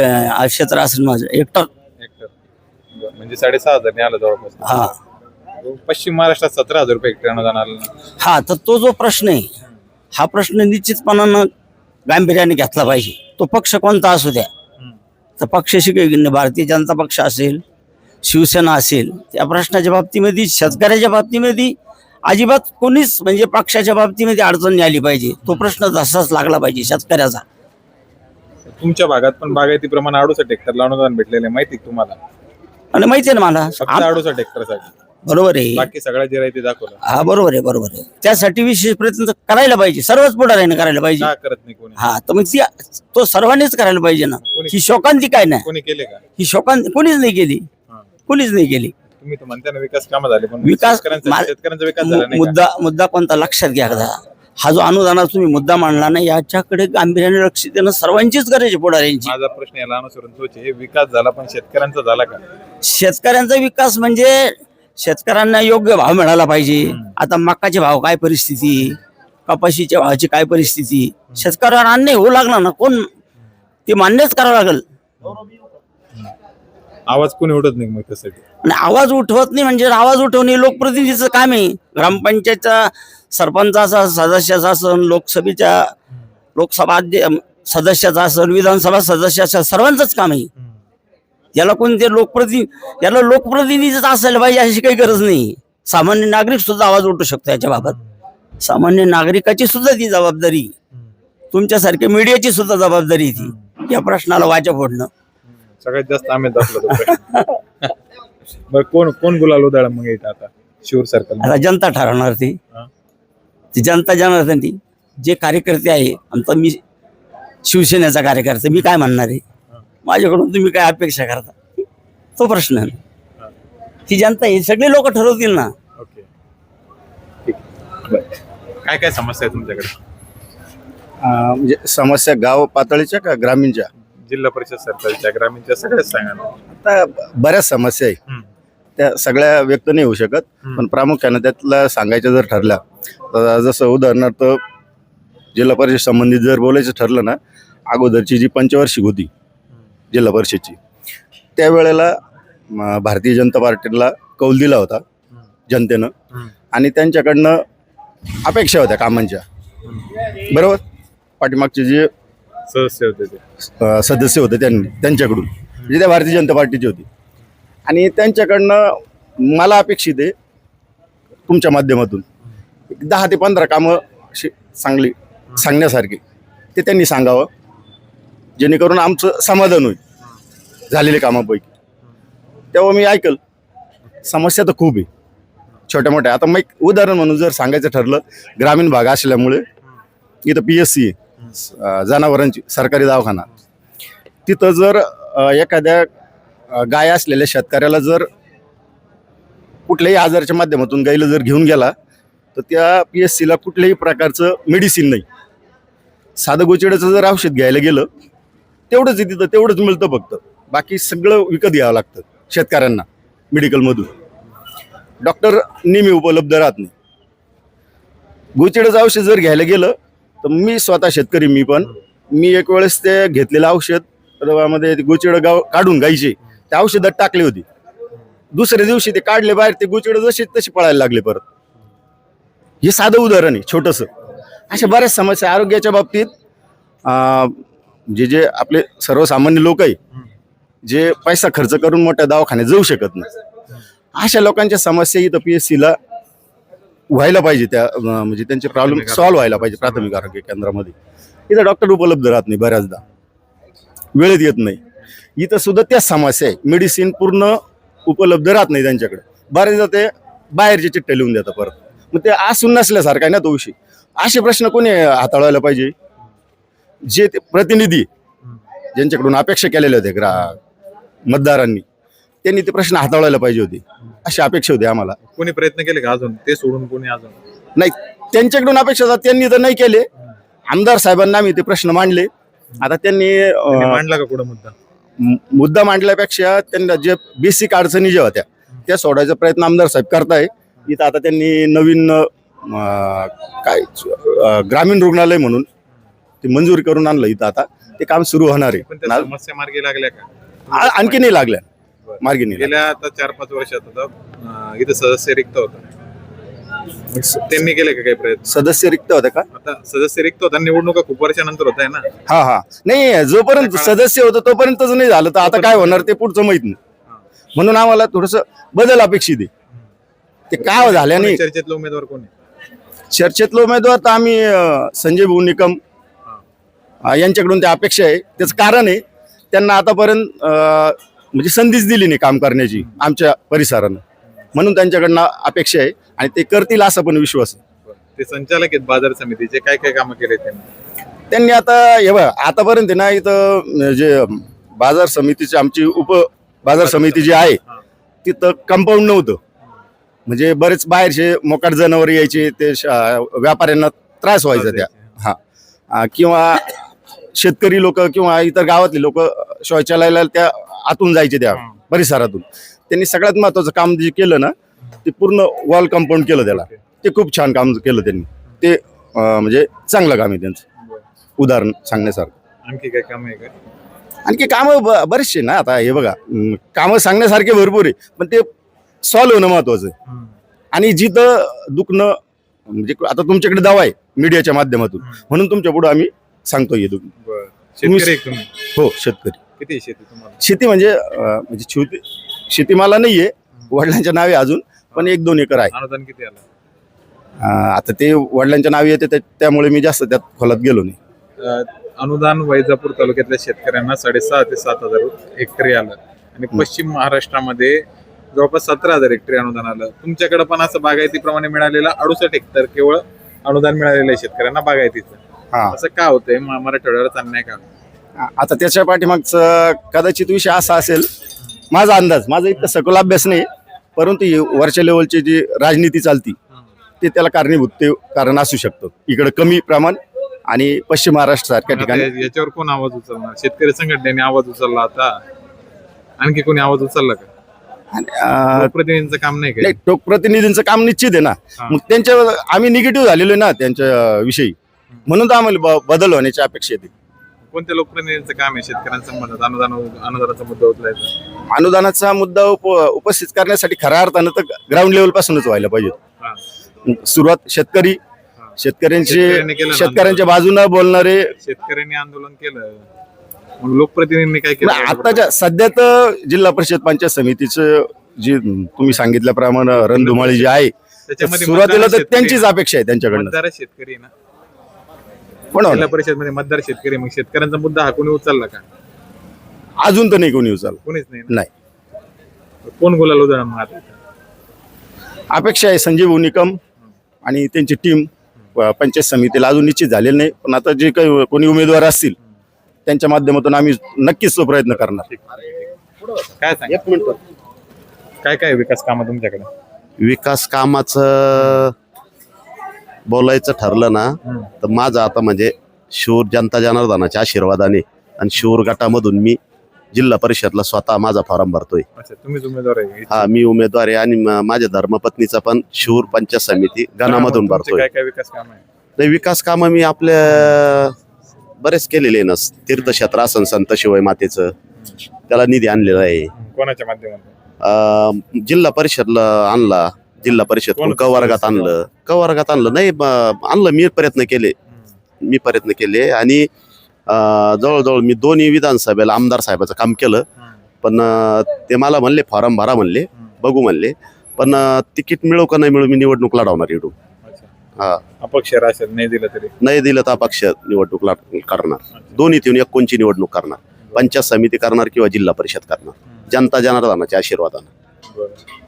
क्षेत्र असेल माझं. हेक्टर. बरं, म्हणजे 6,500 आलं जवळपास. हा. पश्चिम महाराष्ट्रात 17,000 रुपये हेक्टर अनुदान आलं ना. हा, तर तो जो प्रश्न आहे, हा प्रश्न निश्चितपणानं गांभीर्याने घेतला पाहिजे. तो पक्ष कोणता असू द्या, तर पक्षाशी काही नाही. भारतीय जनता पक्ष असेल, शिवसेना असेल, त्या प्रश्नाच्या बाबतीमध्ये, शेतकऱ्याच्या बाबतीमध्ये अजिबात कोणीच म्हणजे पक्षाच्या बाबतीमध्ये अडचण नाही आली पाहिजे. तो प्रश्न तसाच लागला पाहिजे शेतकऱ्याचा. तुमच्या भागात पण बागायती प्रमाण 68 हेक्टरला अनुदान भेटलेलं आहे, माहिती तुम्हाला? आणि माहिती आहे ना मला. फक्त 68 हेक्टरसाठी. बरोबर आहे. बाकी सगळ्या जे राहते दाखवलं. हा, बरोबर आहे, बरोबर आहे. त्यासाठी विशेष प्रयत्न करायला पाहिजे, सर्वच पुढाऱ्याने करायला पाहिजे. का करत नाही कोणी? हा, तर मग तो सर्वांनीच करायला पाहिजे ना. ही शोकांती काय नाही, कोणी केले का? ही शोकांती कोणीच नाही केली, कोणीच नाही केली. तुम्ही तर म्हणता ना विकास कामं झाले, पण विकास शेतकऱ्यांचा विकास झाला नाही का? मुद्दा कोणता लक्षात घ्या एकदा. हा जो अनुदानाचा तुम्ही मुद्दा मांडला ना, याच्याकडे गांभीर्याने लक्ष देणं सर्वांचीच गरज आहे पुढाऱ्यांची. माझा प्रश्न याला अनुसरून तोच आहे, विकास झाला पण शेतकऱ्यांचा झाला का? शेतकऱ्यांचा विकास म्हणजे शेतकऱ्यांना योग्य भाव मिळाला पाहिजे. आता मकाचे भाव काय परिस्थिती, कपाशीच्या भावाची काय परिस्थिती, शेतकऱ्यावर अन्याय होऊ लागला ना, कोण ते मान्यच करावं लागेल. आवाज कोणी उठत नाही मग त्यासाठी? आणि आवाज उठवत नाही म्हणजे आवाज उठवणे लोकप्रतिनिधीचं काम आहे. ग्रामपंचायतच्या सरपंचाचा, सदस्याचा असन, लोकसभा सदस्याचा असन, विधानसभा सदस्याचा, सर्वांचंच काम आहे. याला कोणते याला लोकप्रतिनिधीच असायला पाहिजे अशी काही गरज नाही. सामान्य नागरिक सुद्धा आवाज उठू शकतो याच्या बाबत. सामान्य नागरिकाची सुद्धा ती जबाबदारी, तुमच्यासारख्या मीडियाची सुद्धा जबाबदारी ती या प्रश्नाला वाचा फोडणं. सगळ्यात जास्त आम्ही दाखवलं. बरं, कोण गुलाल उधळा मग येत आता शिवर सर्कल? आता जनता ठरवणार ती जनता जनार्दन ती जे कार्यकर्ते आहे. आमचा मी शिवसेनेचा कार्यकर्ता, मी काय म्हणणार आहे, माझ्याकडून तुम्ही काय अपेक्षा करता, तो प्रश्न. ती जनता हे सगळे लोक ठरवतील ना. ओके, ठीक. काय काय समस्या आहे तुमच्याकडे? म्हणजे समस्या गाव पातळीच्या का ग्रामीणच्या? जिल्हा परिषद सरकारच्या, ग्रामीणच्या, सगळ्याच सांगा ना. आता बऱ्याच समस्या आहे, त्या सगळ्या व्यक्त नाही होऊ शकत. पण प्रामुख्याने त्यातला सांगायचं जर ठरलं तर, जसं उदाहरणार्थ जिल्हा परिषद संबंधित जर बोलायचं ठरलं ना, अगोदरची जी पंचवार्षिक होती जिल्हा परिषदची, त्यावेळेला भारतीय जनता पार्टीला कौल दिला होता जनतेनं. आणि त्यांच्याकडनं अपेक्षा होत्या कामांच्या, बरोबर. पाठीमागचे जे सदस्य होते ते सदस्य होते त्यांच्याकडून, म्हणजे त्या भारतीय जनता पार्टीचे होते, आणि त्यांच्याकडनं मला अपेक्षित आहे तुमच्या माध्यमातून 10 ते 15 कामं अशी चांगली सांगण्यासारखी ते त्यांनी सांगावं, जेणेकरून आमचं समाधान होईल झालेल्या कामापैकी. तेव्हा मी ऐकल. समस्या तर खूप आहे छोट्या मोठ्या. आता मग एक उदाहरण म्हणून जर सांगायचं ठरलं, ग्रामीण भाग असल्यामुळे इथं PSC आहे, जनावरांची सरकारी दवाखाना. तिथं जर एखाद्या गाय असलेल्या शेतकऱ्याला जर कुठल्याही आजाराच्या माध्यमातून गायीला जर घेऊन गेला तर त्या PSCला कुठल्याही प्रकारचं मेडिसिन नाही. साधं गोचिड्याचं जर औषध घ्यायला गेलं तेवढंच आहे तिथं, तेवढंच मिळतं फक्त. बाकी सगळं विकत घ्यावं लागतं शेतकऱ्यांना मेडिकलमधून. डॉक्टर नेहमी उपलब्ध राहत नाही. गोचिड्याचं औषध जर घ्यायला गेलं तर मी स्वतः शेतकरी, मी एक वेळेस ते घेतलेलं औषध मध्ये गोचिडं काढून गायचे त्या औषधात टाकले होते. दुसऱ्या दिवशी ते काढले बाहेर, ते गोचिडं जसे तसे पळायला लागले परत. हे साधं उदाहरण आहे छोटंसं. अशा बऱ्याच समस्या आरोग्याच्या बाबतीत जे आपले सर्वसामान्य लोक आहे, जे पैसा खर्च करून मोठ्या दवाखान्यात जाऊ शकत नाही, अशा लोकांच्या समस्या इथं PSCला व्हायला पाहिजे. त्या म्हणजे त्यांचे प्रॉब्लेम सॉल्व्ह व्हायला पाहिजे प्राथमिक आरोग्य केंद्रामध्ये. इथं डॉक्टर उपलब्ध राहत नाही, बऱ्याचदा वेळेत येत नाही. इथं सुद्धा त्याच समस्या आहे, मेडिसिन पूर्ण उपलब्ध राहत नाही त्यांच्याकडे. बऱ्याचदा ते बाहेरचे चिठ्ठ्या लिहून देतात परत. मग ते असून नसल्यासारखा आहे ना तो विषय. असे प्रश्न कोणी हाताळायला पाहिजे? जे ते प्रतिनिधी ज्यांच्याकडून अपेक्षा केलेल्या होत्या मतदारांनी, त्यांनी ते प्रश्न हाताळायला पाहिजे होते, अशी अपेक्षा होती आम्हाला. कोणी प्रयत्न केले का अजून? ते सोडून कोणी अजून नाही, त्यांच्याकडून अपेक्षा होता, त्यांनी तर नाही केले. आमदार साहेबांना आम्ही ते प्रश्न मांडले. आता त्यांनी मांडला का पुढे मुद्दा? मुद्दा मांडल्यापेक्षा त्यांना जे बेसिक अडचणी ज्या होत्या त्या सोडायचा प्रयत्न आमदार साहेब करताय. इथं आता त्यांनी नवीन ग्रामीण रुग्णालय म्हणून ते मंजूर करून आणलं. इथं आता ते काम सुरू होणार पण त्या आहे. समस्या मार्गी लागल्या का? आणखी नाही लागल्या, मार्गी नाही. गेल्या आता 4-5 वर्षात आता इथं सदस्य रिक्त होता, त्यांनी केले का काही प्रयत्न? सदस्य रिक्त होते का? आता सदस्य रिक्त होता, निवडणुका खूप वर्षानंतर होत आहे ना. हा नाही, जोपर्यंत सदस्य होतं तोपर्यंतच नाही झालं, तर आता काय होणार ते पुढचं माहित नाही. म्हणून आम्हाला थोडस बदल अपेक्षित आहे. ते काय झाल्याने चर्चेतले उमेदवार कोणी? चर्चेतले उमेदवार तर आम्ही संजय भाऊ निकम यांच्याकडून त्या अपेक्षा आहे. त्याचं कारण आहे त्यांना आतापर्यंत म्हणजे संधीच दिली नाही काम करण्याची आमच्या परिसरानं, म्हणून त्यांच्याकडनं अपेक्षा आहे आणि ते करतील असा पण विश्वास आहे. ते संचालक आहेत बाजार समितीचे, काय काय कामं केले त्यांनी? आता हे बघा, आतापर्यंत ना इथं जे बाजार समितीची आमची बाजार समिती जी आहे तिथं कंपाऊंड नव्हतं. म्हणजे बरेच बाहेरचे मोकाट जनावर यायचे, ते व्यापाऱ्यांना त्रास व्हायचा त्या. किंवा शेतकरी लोक किंवा इतर गावातले लोक शौचालयाला त्या आतून जायचे त्या परिसरातून. त्यांनी सगळ्यात महत्वाचं काम जे केलं ना, ते पूर्ण वॉल कंपाऊंड केलं त्याला. ते खूप छान काम केलं त्यांनी. ते म्हणजे चांगलं काम आहे त्यांचं, उदाहरण सांगण्यासारखं. आणखी काय काम आहे का? आणखी कामं बरेचसे ना. आता हे बघा, कामं सांगण्यासारखे भरपूर आहे, पण ते सॉल्व्ह होणं महत्वाचं आहे. आणि जिथं दुखणं, म्हणजे आता तुमच्याकडे दावा आहे मीडियाच्या माध्यमातून, म्हणून तुमच्या पुढे आम्ही सांगतोय. शेतकरी तुम्ही? हो, शेतकरी. किती शेती तुम्हाला? शेती म्हणजे शेती मला नाहीये, वडिलांच्या नावे अजून, पण 1-2 एकर आहे. अनुदान किती आलं? आता ते वडिलांच्या नावे येते, त्यामुळे मी जास्त त्यात खोलात गेलो नाही. अनुदान वैजापूर तालुक्यातल्या शेतकऱ्यांना 6,500 ते 7,000 हेक्टरी आलं आणि पश्चिम महाराष्ट्रामध्ये जवळपास 17,000 हेक्टरी अनुदान आलं. तुमच्याकडे पण असं बागायतीप्रमाणे मिळालेलं 68 हेक्टर केवळ अनुदान मिळालेलं आहे शेतकऱ्यांना बागायतीचं. असं का होतंय? मराठवाड्यावरच अन्याय का? आता त्याच्या पाठीमागचं कदाचित विषय असा असेल, माझा अंदाज, माझा इतका सखोल अभ्यास नाही, परंतु वरच्या लेवलची जी राजनीती चालती ते त्याला कारणीभूत ते कारण असू शकतं. इकडे कमी प्रमाण आणि पश्चिम महाराष्ट्र सारख्या ठिकाणी. याच्यावर कोण आवाज उचलणार? शेतकरी संघटनेने आवाज उचलला, आता आणखी कोणी आवाज उचलला का? लोकप्रतिनिधींचं काम नाही का? लोकप्रतिनिधींचं काम निश्चित आहे ना. मग त्यांच्या आम्ही निगेटिव्ह झालेलो ना त्यांच्या विषयी, म्हणून तर आम्हाला बदल होण्याची अपेक्षा येते. कोणत्या लोकप्रतिनिधींचं काम आहे शेतकऱ्यांसंबंधात अनुदानाचा मुद्दा उचलायचा? अनुदानाचा मुद्दा उपस्थित करण्यासाठी खऱ्या अर्थानं तर ग्राउंड लेवल पासूनच व्हायला पाहिजे. सुरुवात शेतकऱ्यांची शेतकऱ्यांनी केलं ना शेतकऱ्यांच्या बाजूने बोलणारे. शेतकऱ्यांनी आंदोलन केलं, मग लोकप्रतिनिधींनी काय केलं? आताच्या सध्या तर जिल्हा परिषद पंचायत समितीचं जी तुम्ही सांगितल्याप्रमाणे रणधुमाळी जी आहे, त्याच्यामध्ये सुरुवातीला मतदार तर शेतकरी त्यांचीच अपेक्षा आहे त्यांच्याकडनं. मतदार शेतकरी ना, पण जिल्हा परिषद मध्ये मतदार शेतकरी, मग शेतकऱ्यांचा मुद्दा हा कोणी उचलला का? अजून तर नाही कोणी उचल. कोणीच नाही ना? नाही. कोण गुलाल उधळणार मग आता? अपेक्षा आहे संजीव भाऊ निकम आणि त्यांची टीम पंचायत समितीला अजून निश्चित झालेलं नाही, पण आता जे काही कोणी उमेदवार असतील त्यांच्या माध्यमातून आम्ही नक्कीच तो प्रयत्न करणार. काय सांग, काय काय विकास कामं तुमच्याकडे? विकास कामाचं बोलायचं ठरलं ना तर माझं आता म्हणजे शूर जनता जनार्दनाच्या आशीर्वादाने आणि शूर गटामधून मी जिल्हा परिषदला स्वतः माझा फॉर्म भरतोय. अच्छा, तुम्हीच उमेदवार आहे? हा, मी उमेदवार आहे आणि माझ्या धर्मपत्नीचा पण शूर पंचायत समिती गणामधून तुमचे भरतोय. काय काय विकास काम आहे? तर विकास कामं मी आपल्या बरेच केलेले आहे ना. तीर्थक्षेत्र आसन संत शिवाय मातेचं, त्याला निधी आणलेला आहे. कोणाच्या माध्यमातून? जिल्हा परिषदला आणला, जिल्हा परिषद कोण कवर्गात आणलं, कवर्गात आणलं नाही आणलं. मी प्रयत्न केले आणि जवळजवळ मी दोन्ही विधानसभेला आमदार साहेबाचं काम केलं. पण ते मला म्हणले फॉर्म भरा म्हणले, बघू म्हणले, पण तिकीट मिळू का नाही मिळू मी निवडणूक लढवणार इकडून. हा, अपक्ष राशन नाही दिलं तरी? नाही दिलं तर अपक्ष निवडणूक करणार. दोन्हीतून एक कोणची निवडणूक करणार, पंचायत समिती करणार किंवा जिल्हा परिषद करणार, जनता जनार्दनाच्या आशीर्वादानं.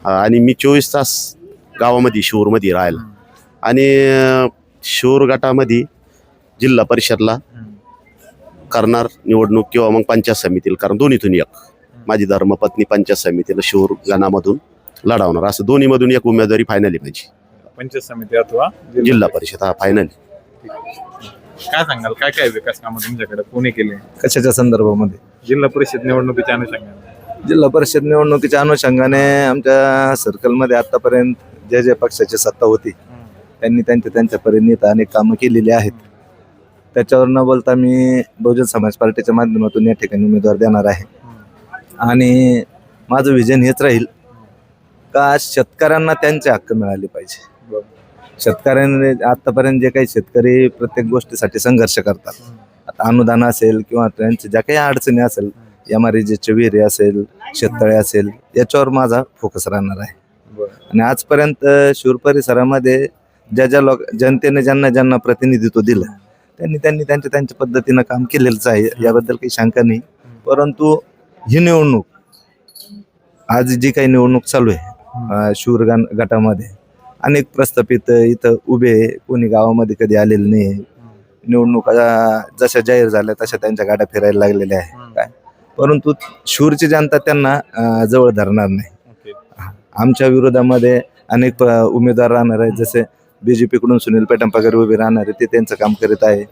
आणि मी 24 तास गावामध्ये शिवूरमध्ये राहिला आणि शिवूर गटामध्ये जिल्हा परिषदला करणार निवडणूक किंवा मग पंचायत समितीला करणार, दोन्हीतून एक. माझी धर्मपत्नी पंचायत समितीला शिवूर गणामधून लढवणार, असं दोन्हीमधून एक उमेदवारी फायनली माझी. पंचायत समिती अथवा जिल्हा परिषद हा फायनली. काय सांगाल, काय काय विकास कामं तुमच्याकडे कोणी केले कशाच्या संदर्भामध्ये? जिल्हा परिषद निवडणुकीच्या अनुषंगाने? जिल्हा परिषद निवडणुकीच्या अनुषंगाने आमच्या सर्कलमध्ये आतापर्यंत जे जे पक्षाची सत्ता होती त्यांनी त्यांच्या परीने अनेक कामं केलेली आहेत. त्याच्यावर न बोलता मी बहुजन समाज पार्टीच्या माध्यमातून या ठिकाणी उमेदवार देणार आहे. आणि माझं विजन हेच राहील का शेतकऱ्यांना त्यांचे हक्क मिळाले पाहिजे. शेतकऱ्यांनी आतापर्यंत जे काही शेतकरी प्रत्येक गोष्टीसाठी संघर्ष करतात, आता अनुदान असेल किंवा त्यांच्या ज्या काही अडचणी असेल, MREGचे विहिरी असेल, शेततळे असेल, याच्यावर माझा फोकस राहणार आहे. आणि आजपर्यंत शिवूर परिसरामध्ये ज्या जनतेने ज्यांना प्रतिनिधित्व दिलं त्यांनी त्यांच्या पद्धतीनं काम केलेलंच आहे, याबद्दल काही शंका नाही. परंतु ही निवडणूक, आज जी काही निवडणूक चालू आहे शिवूर गटामध्ये, अनेक प्रस्थापित इथं उभे, कोणी गावामध्ये कधी आलेले नाही. निवडणुका जशा जाहीर झाल्या तशा त्यांच्या गाड्या फिरायला लागलेल्या आहे काय, परंतु शिवूरची जनता त्यांना जवळ धरणार नाही. आमच्या विरोधामध्ये अनेक उमेदवार राहणार आहेत, जसे BJP कडून सुनील पेटंपाकर उभे राहणार आहेत, ते त्यांचं काम करीत आहे.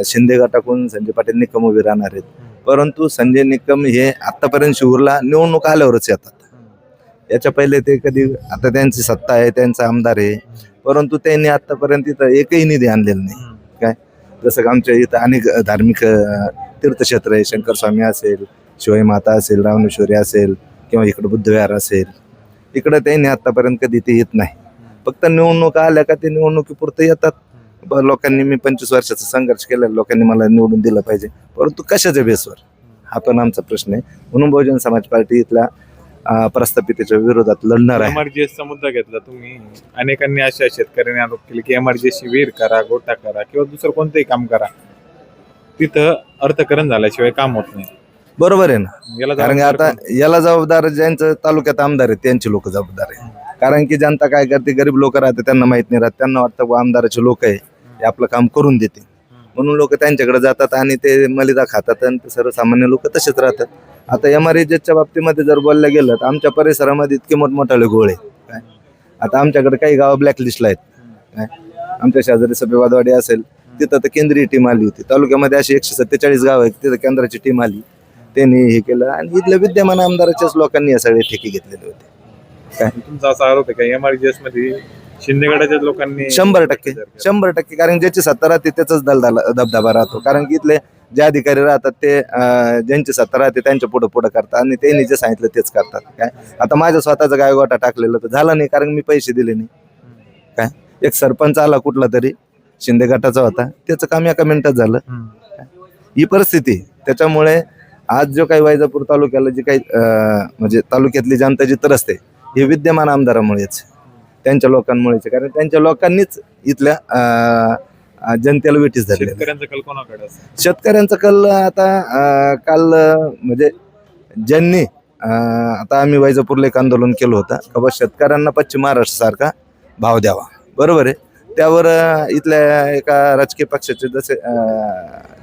शिंदे गटाकडून संजय पाटील निकम उभे राहणार आहेत. परंतु संजय निकम हे आतापर्यंत शिवूरला निवडणूक आल्यावरच येतात. याच्या पहिले ते कधी, आता त्यांची सत्ता आहे, त्यांचा आमदार आहे, परंतु त्यांनी आतापर्यंत इथं एकही निधी आणलेला नाही काय. जसं की आमच्या इथं अनेक धार्मिक तीर्थक्षेत्र आहे, शंकर स्वामी असेल, शिवाई माता असेल, रावणेश्वरी असेल किंवा इकडं बुद्धविहार असेल, इकडं त्यांनी आतापर्यंत कधी ते येत नाही. फक्त निवडणुका आल्या का ते निवडणुकीपुरतं येतात. लोकांनी, मी 25 वर्षाचा संघर्ष केला, लोकांनी मला निवडून दिलं पाहिजे, परंतु कशाच्या बेसवर, हा पण आमचा प्रश्न आहे. म्हणून बहुजन समाज पार्टी इथल्या प्रस्थापितेच्या विरोधात लढणार आहे. MRGS चा मुद्दा घेतला तुम्ही. अनेकांनी अशा शेतकऱ्यांनी आरोप केले की MRGS विहीर करा, गोटा करा किंवा दुसरं कोणतंही काम करा, तिथं अर्थकरण झाल्याशिवाय काम होत नाही. बरोबर आहे ना, कारण की आता याला जबाबदार ज्यांचं तालुक्यात आमदार आहेत त्यांची लोक जबाबदार आहे. कारण की जनता काय करते, गरीब लोक राहते, त्यांना माहित नाही राहत, त्यांना वाटतं आमदाराचे लोक आहे हे आपलं काम करून देते, म्हणून लोक त्यांच्याकडे जातात आणि ते मलिदा खातात आणि सर्वसामान्य लोक तसेच राहतात. आता MREGच्या बाबतीमध्ये जर बोललं गेलं तर आमच्या परिसरामध्ये इतके मोठमोठाले गोळे काय. आता आमच्याकडे काही गावं ब्लॅकलिस्टला आहेत काय. आमच्या शेजारी सभेवादवाडी असेल, तिथं तर केंद्रीय टीम आली होती. तालुक्यामध्ये अशी 147 गाव आहेत, तिथं केंद्राची टीम आली, त्यांनी हे केलं आणि इथल्या विद्यमान आमदाराच्याच लोकांनी या सगळे ठेके घेतलेले होते काय. तुमचा असा आरोप आहे का MRGS मध्ये शिंदेगडाच्या लोकांनी? 100%, कारण ज्याची सत्ता राहते त्याचाच दबदबा राहतो. कारण की इथले जे अधिकारी राहतात ते ज्यांची सत्ता राहते त्यांच्या पुढे करतात आणि त्यांनी जे सांगितलं तेच करतात काय. आता माझ्या स्वतःचा गायगोटा टाकलेलं तर झाला नाही, कारण मी पैसे दिले नाही काय. एक सरपंच आला कुठला तरी शिंदे गटाचा होता, त्याचं काम एका मिनिटात झालं. ही परिस्थिती. त्याच्यामुळे आज जो काही वैजापूर तालुक्याला जी काही म्हणजे तालुक्यातली जनता जी त्रस्त आहे, हे विद्यमान आमदारामुळेच, त्यांच्या लोकांमुळेच. कारण त्यांच्या लोकांनीच इथल्या जनतेला वेठीस धरले. शेतकऱ्यांचा कल कोणाकडे असेल? शेतकऱ्यांचा कल आता काल म्हणजे ज्यांनी आता आम्ही वैजापूरला एक आंदोलन केलं होतं का बा शेतकऱ्यांना पश्चिम महाराष्ट्र सारखा भाव द्यावा, बरोबर आहे. त्यावर इथल्या एका राजकीय पक्षाचे जसे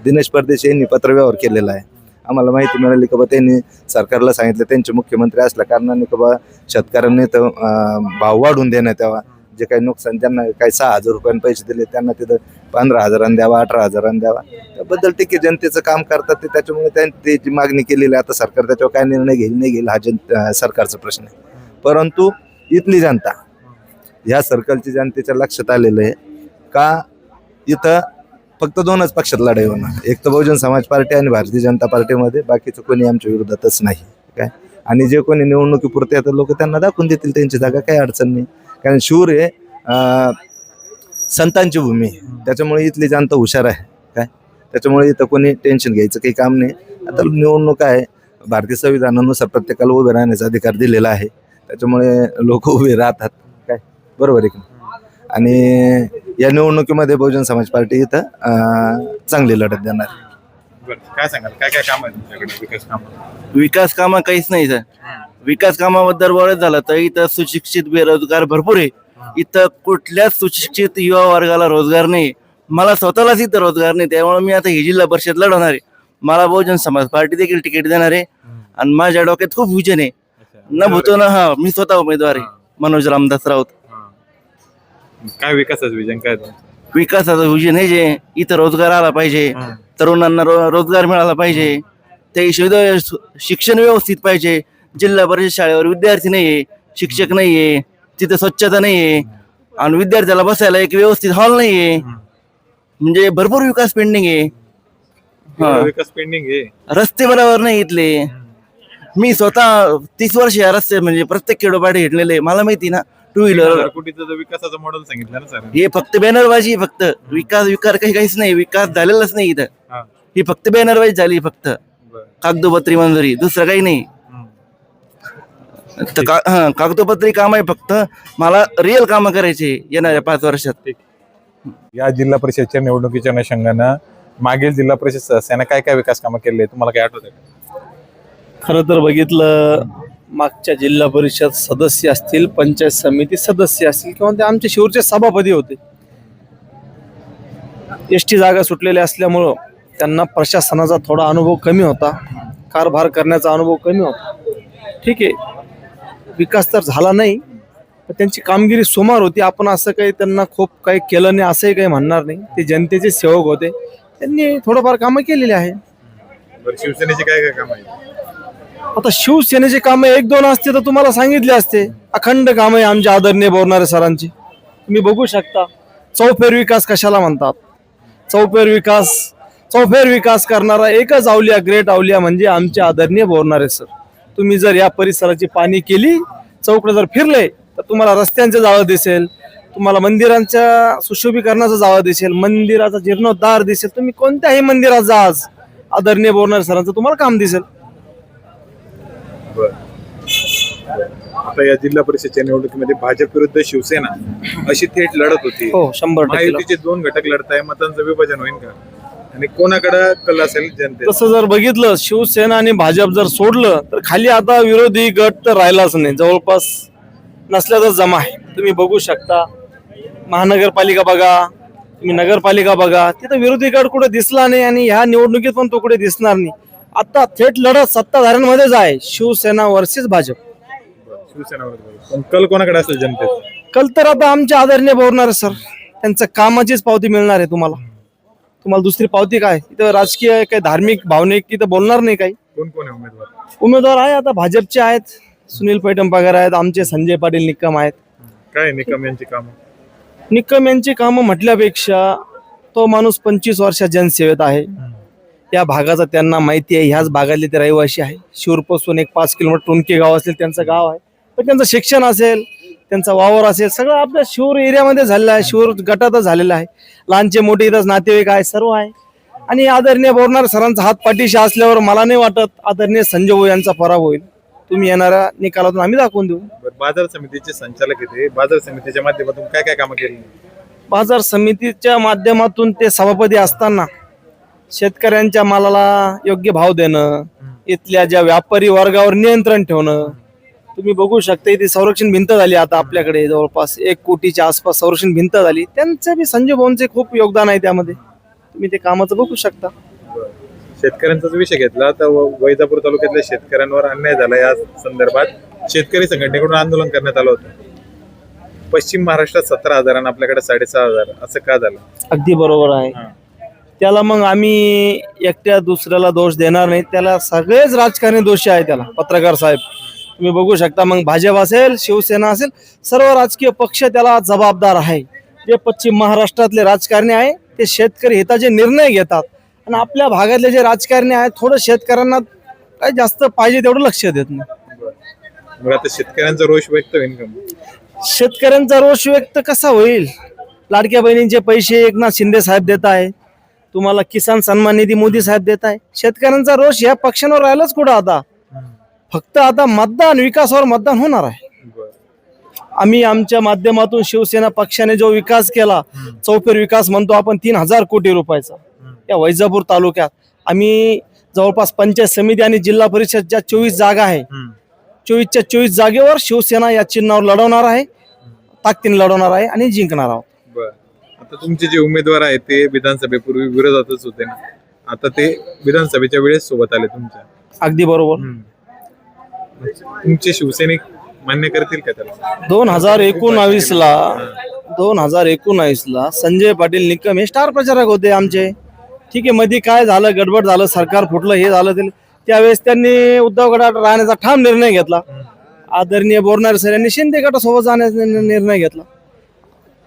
दिनेश परदेशी यांनी पत्रव्यवहार केलेला आहे. आम्हाला माहिती मिळाली की बा त्यांनी सरकारला सांगितलं, त्यांचे मुख्यमंत्री असल्या कारणाने की बा शेतकऱ्यांनी तर भाव वाढून देण्यात यावा. जे काही नुकसान त्यांना काही 6,000 रुपयांनी पैसे दिले त्यांना तिथं 15,000 द्यावा, 18,000 द्यावा. त्याबद्दल ठीक आहे, जनतेचं काम करतात ते, त्याच्यामुळे त्यांनी जी मागणी केलेली आहे. आता सरकार त्याच्यावर काय निर्णय घेईल नाही घेईल हा सरकारचा प्रश्न आहे. परंतु इथली जनता, ह्या सर्कलची जनतेच्या लक्षात आलेलं आहे का इथं फक्त 2च पक्षात लढाई होणार, एक तर बहुजन समाज पार्टी आणि भारतीय जनता पार्टीमध्ये. बाकीचं कोणी आमच्या विरोधातच नाही काय. आणि जे कोणी निवडणुकीपुरते आता लोक त्यांना दाखवून देतील त्यांची जागा, काही अडचण नाही. कारण शिरूर हे संतांची भूमी आहे, त्याच्यामुळे इथली जनता हुशार आहे काय. त्याच्यामुळे इथं कोणी टेन्शन घ्यायचं काही काम नाही. आता निवडणूक आहे, भारतीय संविधानानुसार प्रत्येकाला उभे राहण्याचा अधिकार दिलेला आहे, त्याच्यामुळे लोक उभे राहतात काय, बरोबर आहे की. आणि या निवडणुकीमध्ये बहुजन समाज पार्टी इथं चांगली लढत देणार. काय सांगाल, काय काय काम आहे तुमच्याकडे विकास काम? विकास कामं काहीच नाही सर. विकास कामाबद्दल बोलायचं झालं तर इथं सुशिक्षित बेरोजगार भरपूर आहे. इथं कुठल्याच सुशिक्षित युवा वर्गाला रोजगार नाही. मला स्वतःलाच इथं रोजगार नाही, त्यामुळे मी आता ही जिल्हा परिषद लढवणार आहे. मला बहुजन समाज पार्टी देखील तिकीट देणार आहे. आणि माझ्या डोक्यात खूप विजन आहे. न भूतो ना हा मी स्वतः उमेदवार आहे, मनोज रामदास राऊत. काय विकासाचं विजन काय? विकासाचं विजन हे जे इथं रोजगार आला पाहिजे, तरुणांना रोजगार मिळाला पाहिजे, त्या हिशोबाने शिक्षण व्यवस्थित पाहिजे. जिल्हा परिषद शाळेवर विद्यार्थी नाहीये, शिक्षक नाहीये, तिथे स्वच्छता नाहीये, आणि विद्यार्थ्याला बसायला एक व्यवस्थित हॉल नाहीये. म्हणजे भरपूर विकास पेंडिंग आहे. विकास पेंडिंग आहे. रस्ते बरोबर नाही इथले. मी स्वतः 30 वर्ष या रस्ते म्हणजे प्रत्येक खेडोपाडी हिंडलेले, मला माहिती ना. 2 व्हीलर कोटीचं विकासाचं मॉडेल सांगितलं ना सर. हे फक्त बॅनरबाजी, फक्त विकास काहीच नाही. विकास झालेलाच नाही इथं. ही फक्त बॅनरबाजी झाली, फक्त कागदोपत्री मंजुरी, दुसरं काही नाही. कागदोपत्री काम आहे फक्त. मला रिअल कामं करायचे येणाऱ्या 5 वर्षात. या जिल्हा परिषदच्या निवडणुकीच्या अनुषंगानं मागील जिल्हा परिषद सदस्यांना काय काय विकास कामं केले तुम्हाला काय आठवत आहे? खरं तर बघितलं, मागच्या जिल्हा परिषद सदस्य असतील, पंचायत समिती सदस्य असतील, किंवा ते आमचे शिरूरचे सभापती होते. एसटी जागा सुटलेल्या असल्यामुळं त्यांना प्रशासनाचा थोडा अनुभव कमी होता, कारभार करण्याचा अनुभव कमी होता. ठीक आहे, विकास तर झाला नाही, पण त्यांची कामगिरी सुमार होती. आपण असं काही त्यांना खूप काही केलं नाही असंही काही म्हणणार नाही. ते जनतेचे सेवक होते, त्यांनी थोडंफार कामं केलेली आहे. शिवसेनेचे काय काय काम आहे? आता शिवसेनेचे कामं 1-2 असते तर तुम्हाला सांगितले असते. अखंड काम आहे आमच्या आदरणीय बोरणारे सरांची. तुम्ही बघू शकता, चौफेर विकास कशाला म्हणतात. चौफेर विकास करणारा एकच आवलिया, ग्रेट आवलिया म्हणजे आमचे आदरणीय बोरणारे सर. तुम्ही जर या परिसराची पाहणी केली, चौकडे जर फिरले, तर तुम्हाला रस्त्यांचे जाळं दिसेल, तुम्हाला मंदिरांच्या सुशोभीकरणाचं जाळं दिसेल, मंदिराचा जीर्णोद्धार दिसेल. तुम्ही कोणत्याही मंदिरात जा आज, आदरणीय बोरणारे सरांचं तुम्हाला काम दिसेल. आता या जिल्हा परिषदच्या निवडणुकीमध्ये भाजप विरुद्ध शिवसेना अशी थेट लढत होती. हो, 100%. महायुतीचे 2 घटक लढत आहे, मतांचं विभाजन होईल का? आणि कोणाकडे कल असेल जनते? तसं जर बघितलं, शिवसेना आणि भाजप जर सोडलं तर खाली आता विरोधी गट तर राहिलाच नाही, जवळपास नसल्याचा जमा आहे. तुम्ही बघू शकता, महानगरपालिका बघा, तुम्ही नगरपालिका बघा, तिथं विरोधी गट कुठे दिसला नाही, आणि ह्या निवडणुकीत पण तो कुठे दिसणार नाही. आता थेट लढत सत्ताधाऱ्यांमध्येच आहे, शिवसेना वर्सेस भाजप. शिवसेना कल कोणाकडे असेल जनतेचा? कल तर आता आमच्या आदरणीय बोलणार सर, त्यांचं कामाचीच पावती मिळणार आहे. तुम्हाला दुसरी पावती काय? इथं राजकीय काही धार्मिक भावनिक इथं बोलणार नाही काही. कोण कोण आहे उमेदवार? उमेदवार आहे आता भाजपचे आहेत, सुनील पैठण पगार आहेत, आमचे संजय पाटील निकम आहेत. काय निकम यांची काम? निकम यांची कामं म्हटल्यापेक्षा तो माणूस 25 वर्षात जनसेवेत आहे. या भागाचा त्यांना माहिती आहे. ह्याच भागातले ते रहिवासी आहे. शिरूरपासून एक 5 किलोमीटर टोनके गाव असेल त्यांचं गाव आहे. पण त्यांचं शिक्षण असेल, त्यांचा वावर असेल सगळं आपल्या शिरूर एरियामध्ये झालेलं आहे, शिरूर गटातच झालेलं आहे. लहानचे मोठे इथंच नातेवाईक आहे, सर्व आहे. आणि आदरणीय बोरणार सरांचा हात पाठीशी असल्यावर मला नाही वाटत आदरणीय संजय भाऊ यांचा पराभव होईल. तुम्ही येणाऱ्या निकालातून आम्ही दाखवून देऊ. बाजार समितीचे संचालक येते, बाजार समितीच्या माध्यमातून काय काय कामं केली? बाजार समितीच्या माध्यमातून ते सभापती असताना शेतकऱ्यांच्या मालाला योग्य भाव देणं, इथल्या ज्या व्यापारी वर्गावर नियंत्रण ठेवणं. तुम्ही बघू शकता इथे संरक्षण भिंत झाली आता आपल्याकडे जवळपास 1 कोटीच्या आसपास संरक्षण भिंत झाली. त्यांचं बी संजय भाऊंचे खूप योगदान आहे त्यामध्ये. तुम्ही ते कामाचं बघू शकता. शेतकऱ्यांचाच विषय घेतला तर वैजापूर तालुक्यातल्या शेतकऱ्यांवर अन्याय झाला. या संदर्भात शेतकरी संघटनेकडून आंदोलन करण्यात आलं होतं. पश्चिम महाराष्ट्रात 17,000 आपल्याकडे 6,500 असं का झालं? अगदी बरोबर आहे. त्याला मग आम्ही एकट्या दुसऱ्याला दोष देणार नाही. त्याला सगळेच राजकारणी दोषी आहे. त्याला पत्रकार साहेब तुम्ही बघू शकता. मग भाजप असेल, शिवसेना असेल, सर्व राजकीय पक्ष त्याला जबाबदार आहे. जे पश्चिम महाराष्ट्रातले राजकारणी आहे ते शेतकरी हिताचे निर्णय घेतात आणि आपल्या भागातले जे राजकारणी आहेत थोडं शेतकऱ्यांना काही जास्त पाहिजे तेवढं लक्ष देत नाही. मग आता शेतकऱ्यांचा रोष व्यक्त होईल का? शेतकऱ्यांचा रोष व्यक्त कसा होईल? लाडक्या बहिणींचे पैसे एकनाथ शिंदे साहेब देत आहे, तुम्हाला किसान सन्मान निधी मोदी साहेब देत आहे. शेतकऱ्यांचा रोष या पक्षांवर राहिलाच कुठं? आता फक्त आता मतदान, विकासावर मतदान होणार आहे. आम्ही आमच्या माध्यमातून शिवसेना पक्षाने जो विकास केला, चौफेर विकास म्हणतो आपण, 3,000 कोटी रुपयाचा या वैजापूर तालुक्यात. आम्ही जवळपास पंचायत समिती आणि जिल्हा परिषद ज्या 24 जागा आहे, 24च्या 24 जागेवर शिवसेना या चिन्हावर लढवणार आहे, ताकदीने लढवणार आहे आणि जिंकणार आहोत. आता तुमचे जे उमेदवार आहेत ते विधानसभेपूर्वी विरोधातच होते ना, आता ते विधानसभेच्या वेळेस सोबत आले तुमच्या. अगदी बरोबर. तुमचे शिवसैनिक मान्य करतील का त्याला? 2019ला संजय पाटील निकम हे स्टार प्रचारक होते आमचे. ठीक आहे, मध्ये काय झालं, गडबड झालं, सरकार फुटलं, हे झालं, त्यावेळेस त्यांनी उद्धव गटात राहण्याचा ठाम निर्णय घेतला. आदरणीय बोरणार सर यांनी शिंदे गटासोबत जाण्याचा निर्णय घेतला.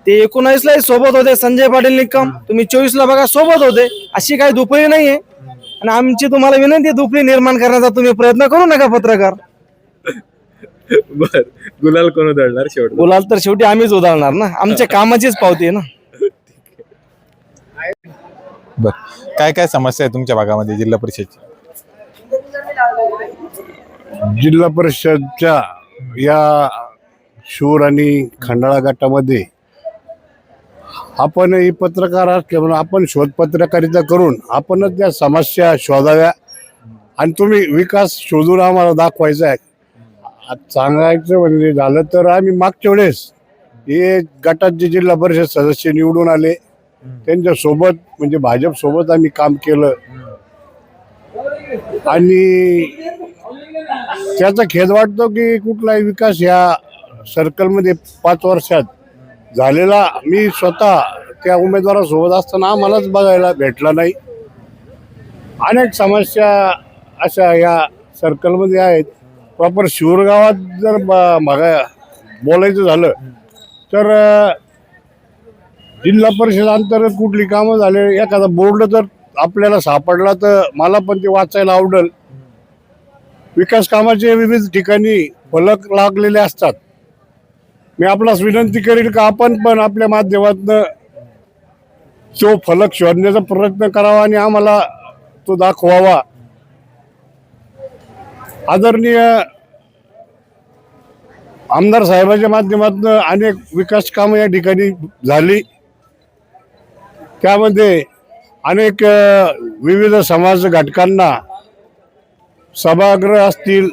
ते 19ला सोबत होते संजय पाटील निकम. तुम्ही 24ला बघा सोबत होते. अशी काही दुपळी नाहीये. आणि आमची तुम्हाला विनंती, दुपळी निर्माण करण्याचा तुम्ही प्रयत्न करू नका पत्रकार. बर, गुलाल कोण उधळणार शेवट? गुलाल तर शेवटी आम्हीच उधळणार ना, आमच्या कामाचीच पावती आहे ना. बर, काय काय समस्या आहे तुमच्या भागामध्ये जिल्हा परिषदची? जिल्हा परिषदच्या या शिरूर आणि खंडाळा गटामध्ये आपण ही पत्रकार असले म्हणून आपण शोध पत्रकारिता करून आपणच त्या समस्या शोधाव्या आणि तुम्ही विकास शोधून आम्हाला दाखवायचा आहे. सांगायचं म्हणजे झालं तर आम्ही मागच्या वेळेस हे गटात जे जिल्हा परिषद सदस्य निवडून आले त्यांच्या सोबत म्हणजे भाजप सोबत आम्ही काम केलं आणि त्याचा खेद वाटतो की कुठलाही विकास या सर्कलमध्ये 5 वर्षात झालेला मी स्वतः त्या उमेदवारासोबत असताना आम्हालाच बघायला भेटला नाही. अनेक समस्या अशा या सर्कलमध्ये आहेत. प्रॉपर शिरूर गावात जर बोलायचं झालं तर जिल्हा परिषद अंतर्गत कुठली कामं झाले, एखादा बोर्ड जर आपल्याला सापडला तर मला पण ते वाचायला आवडेल. विकास कामाचे विविध ठिकाणी फलक लागलेले असतात. मी आपणास विनंती करेन का आपण पण आपल्या माध्यमातून तो फलक शोधण्याचा प्रयत्न करावा आणि आम्हाला तो दाखवावा. आदरणीय आमदार साहेबांच्या माध्यमातून अनेक विकास कामं या ठिकाणी झाली. त्यामध्ये अनेक विविध समाज घटकांना सभागृह असतील,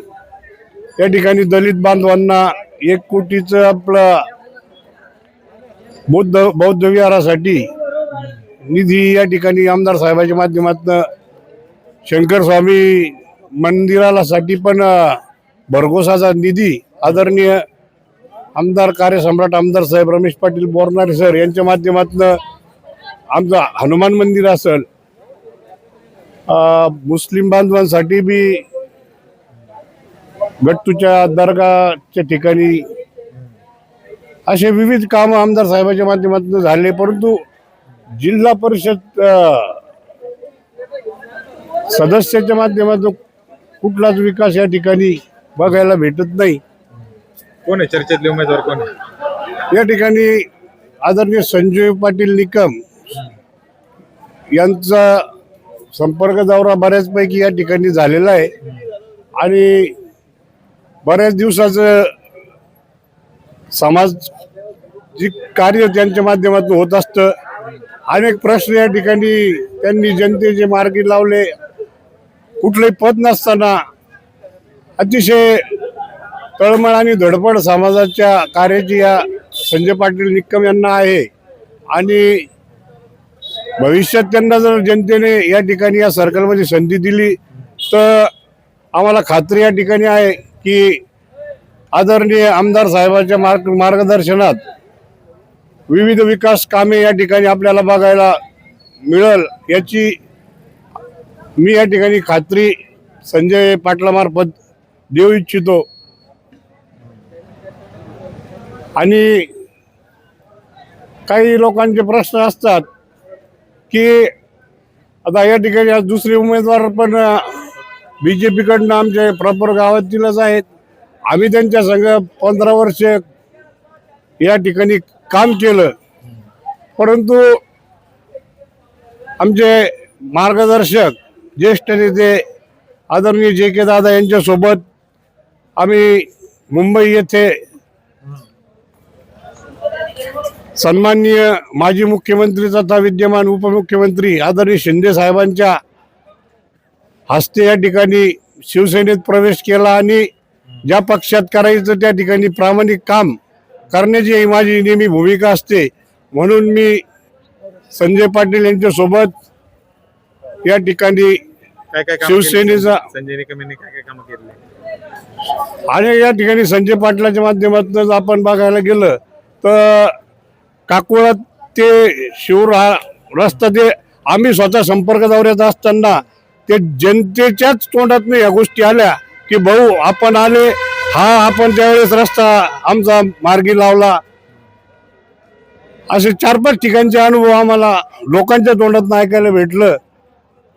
या ठिकाणी दलित बांधवांना 1 कोटीचं आपलं बौद्ध विहारासाठी निधी या ठिकाणी आमदार साहेबांच्या माध्यमातून शंकर स्वामी मंदिराला साठी पण भरघोसाचा निधी आदरणीय आमदार कार्यसम्राट आमदार साहेब रमेश पाटील बोरनारे सर यांच्या माध्यमातून आमचं हनुमान मंदिर असेल, मुस्लिम बांधवांसाठी बी गट्टूच्या दर्गाच्या ठिकाणी असे विविध कामं आमदार साहेबांच्या माध्यमातून झाले. परंतु जिल्हा परिषद सदस्याच्या माध्यमातून कुठलाच विकास या ठिकाणी बघायला भेटत नाही. कोण आहे चर्चेतले उमेदवार कोण आहे? या ठिकाणी आदरणीय संजय पाटील निकम यांचा संपर्क दौरा बऱ्याचपैकी या ठिकाणी झालेला आहे आणि बऱ्याच दिवसाचं सामाजिक कार्य त्यांच्या माध्यमातून होत असतं. अनेक प्रश्न या ठिकाणी त्यांनी जनतेचे मार्गी लावले. कुठलंही पद नसताना अतिशय तळमळ आणि धडपड समाजाच्या कार्याची या संजय पाटील निकम यांना आहे आणि भविष्यात त्यांना जर जनतेने या ठिकाणी या सर्कलमध्ये संधी दिली तर आम्हाला खात्री या ठिकाणी आहे की आदरणीय आमदार साहेबांच्या मार्गदर्शनात विविध विकास कामे या ठिकाणी आपल्याला बघायला मिळेल याची मी या ठिकाणी खात्री संजय पाटलामार्फत देऊ इच्छितो. आणि काही लोकांचे प्रश्न असतात की आता या ठिकाणी आज दुसरे उमेदवार पण BJP कडनं आमच्या प्रॉपर गावातीलच आहेत. आम्ही त्यांच्या संग 15 वर्ष या ठिकाणी काम केलं, परंतु आमचे मार्गदर्शक ज्येष्ठ नेते आदरणीय JK दादा यांच्यासोबत आम्ही मुंबई येथे सन्माननीय माजी मुख्यमंत्री तथा विद्यमान उपमुख्यमंत्री आदरणीय शिंदे साहेबांच्या हस्ते या ठिकाणी शिवसेनेत प्रवेश केला आणि ज्या पक्षात करायचं त्या ठिकाणी प्रामाणिक काम करण्याची माझी नेहमी भूमिका असते. म्हणून मी संजय पाटील यांच्यासोबत या ठिकाणी काय काय काम शिवसेनेचा संजय निकम यांनी काय काय काम केले? आणि या ठिकाणी संजय पाटलाच्या माध्यमातून आपण बघायला गेलं तर काकुळा ते शिवूर हा रस्ता ते आम्ही स्वतः संपर्क दौऱ्यात असताना ते जनतेच्याच तोंडातून या गोष्टी आल्या की भाऊ आपण आले, हा आपण त्यावेळेस रस्ता आमचा मार्गी लावला. असे 4-5 ठिकाणचे अनुभव आम्हाला लोकांच्या तोंडातून ऐकायला भेटलं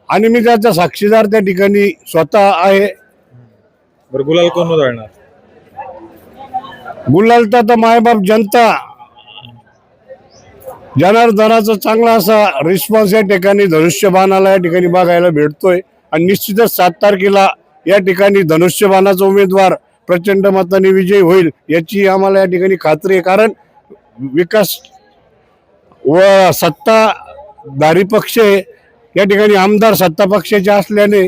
आणि मी त्याचा साक्षीदार त्या ठिकाणी स्वतः आहे. बरं, गुलाल कोण उधळणार? गुलाल तर आता मायबाप जनता जनार्दनाचा चांगला असा रिस्पॉन्स या ठिकाणी धनुष्यबाणाला या ठिकाणी बघायला भेटतोय आणि निश्चितच 7 तारखेला या ठिकाणी धनुष्यबाणाचा उमेदवार प्रचंड मताने विजयी होईल याची आम्हाला या ठिकाणी खात्री आहे. कारण विकास व सत्ताधारी पक्ष या ठिकाणी आमदार सत्ता पक्षाचे असल्याने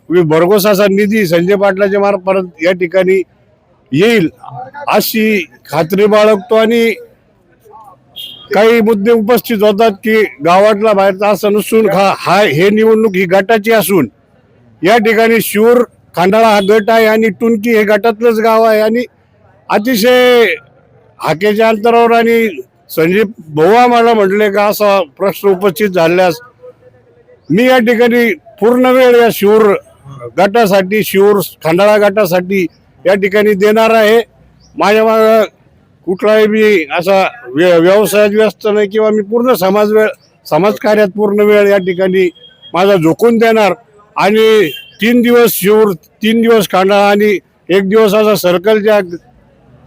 भरघोस असा निधी संजय पाटलाच्या मार्फत या ठिकाणी येईल अशी खात्री बाळगतो. आणि काही मुद्दे उपस्थित होतात की गावातला बाहेरचा असं नसून हे निवडणूक ही गटाची असून या ठिकाणी शिवूर खंडाळा हा गट आहे आणि टुनकी हे गटातलंच गाव आहे आणि अतिशय हाकेच्या अंतरावर आणि संजय भाऊ आम्हाला म्हटले का असा प्रश्न उपस्थित झाल्यास मी या ठिकाणी पूर्ण वेळ या शिवूर गटासाठी शिवूर खंडाळा गटासाठी या ठिकाणी देणार आहे. माझ्या मागं कुठलाही बी असा व्यवसायात व्यस्त नाही किंवा मी पूर्ण समाजकार्यात पूर्ण वेळ या ठिकाणी माझा झोकून देणार आणि 3 दिवस शिवूर 3 दिवस खंडाळा आणि 1 दिवस असा सर्कलच्या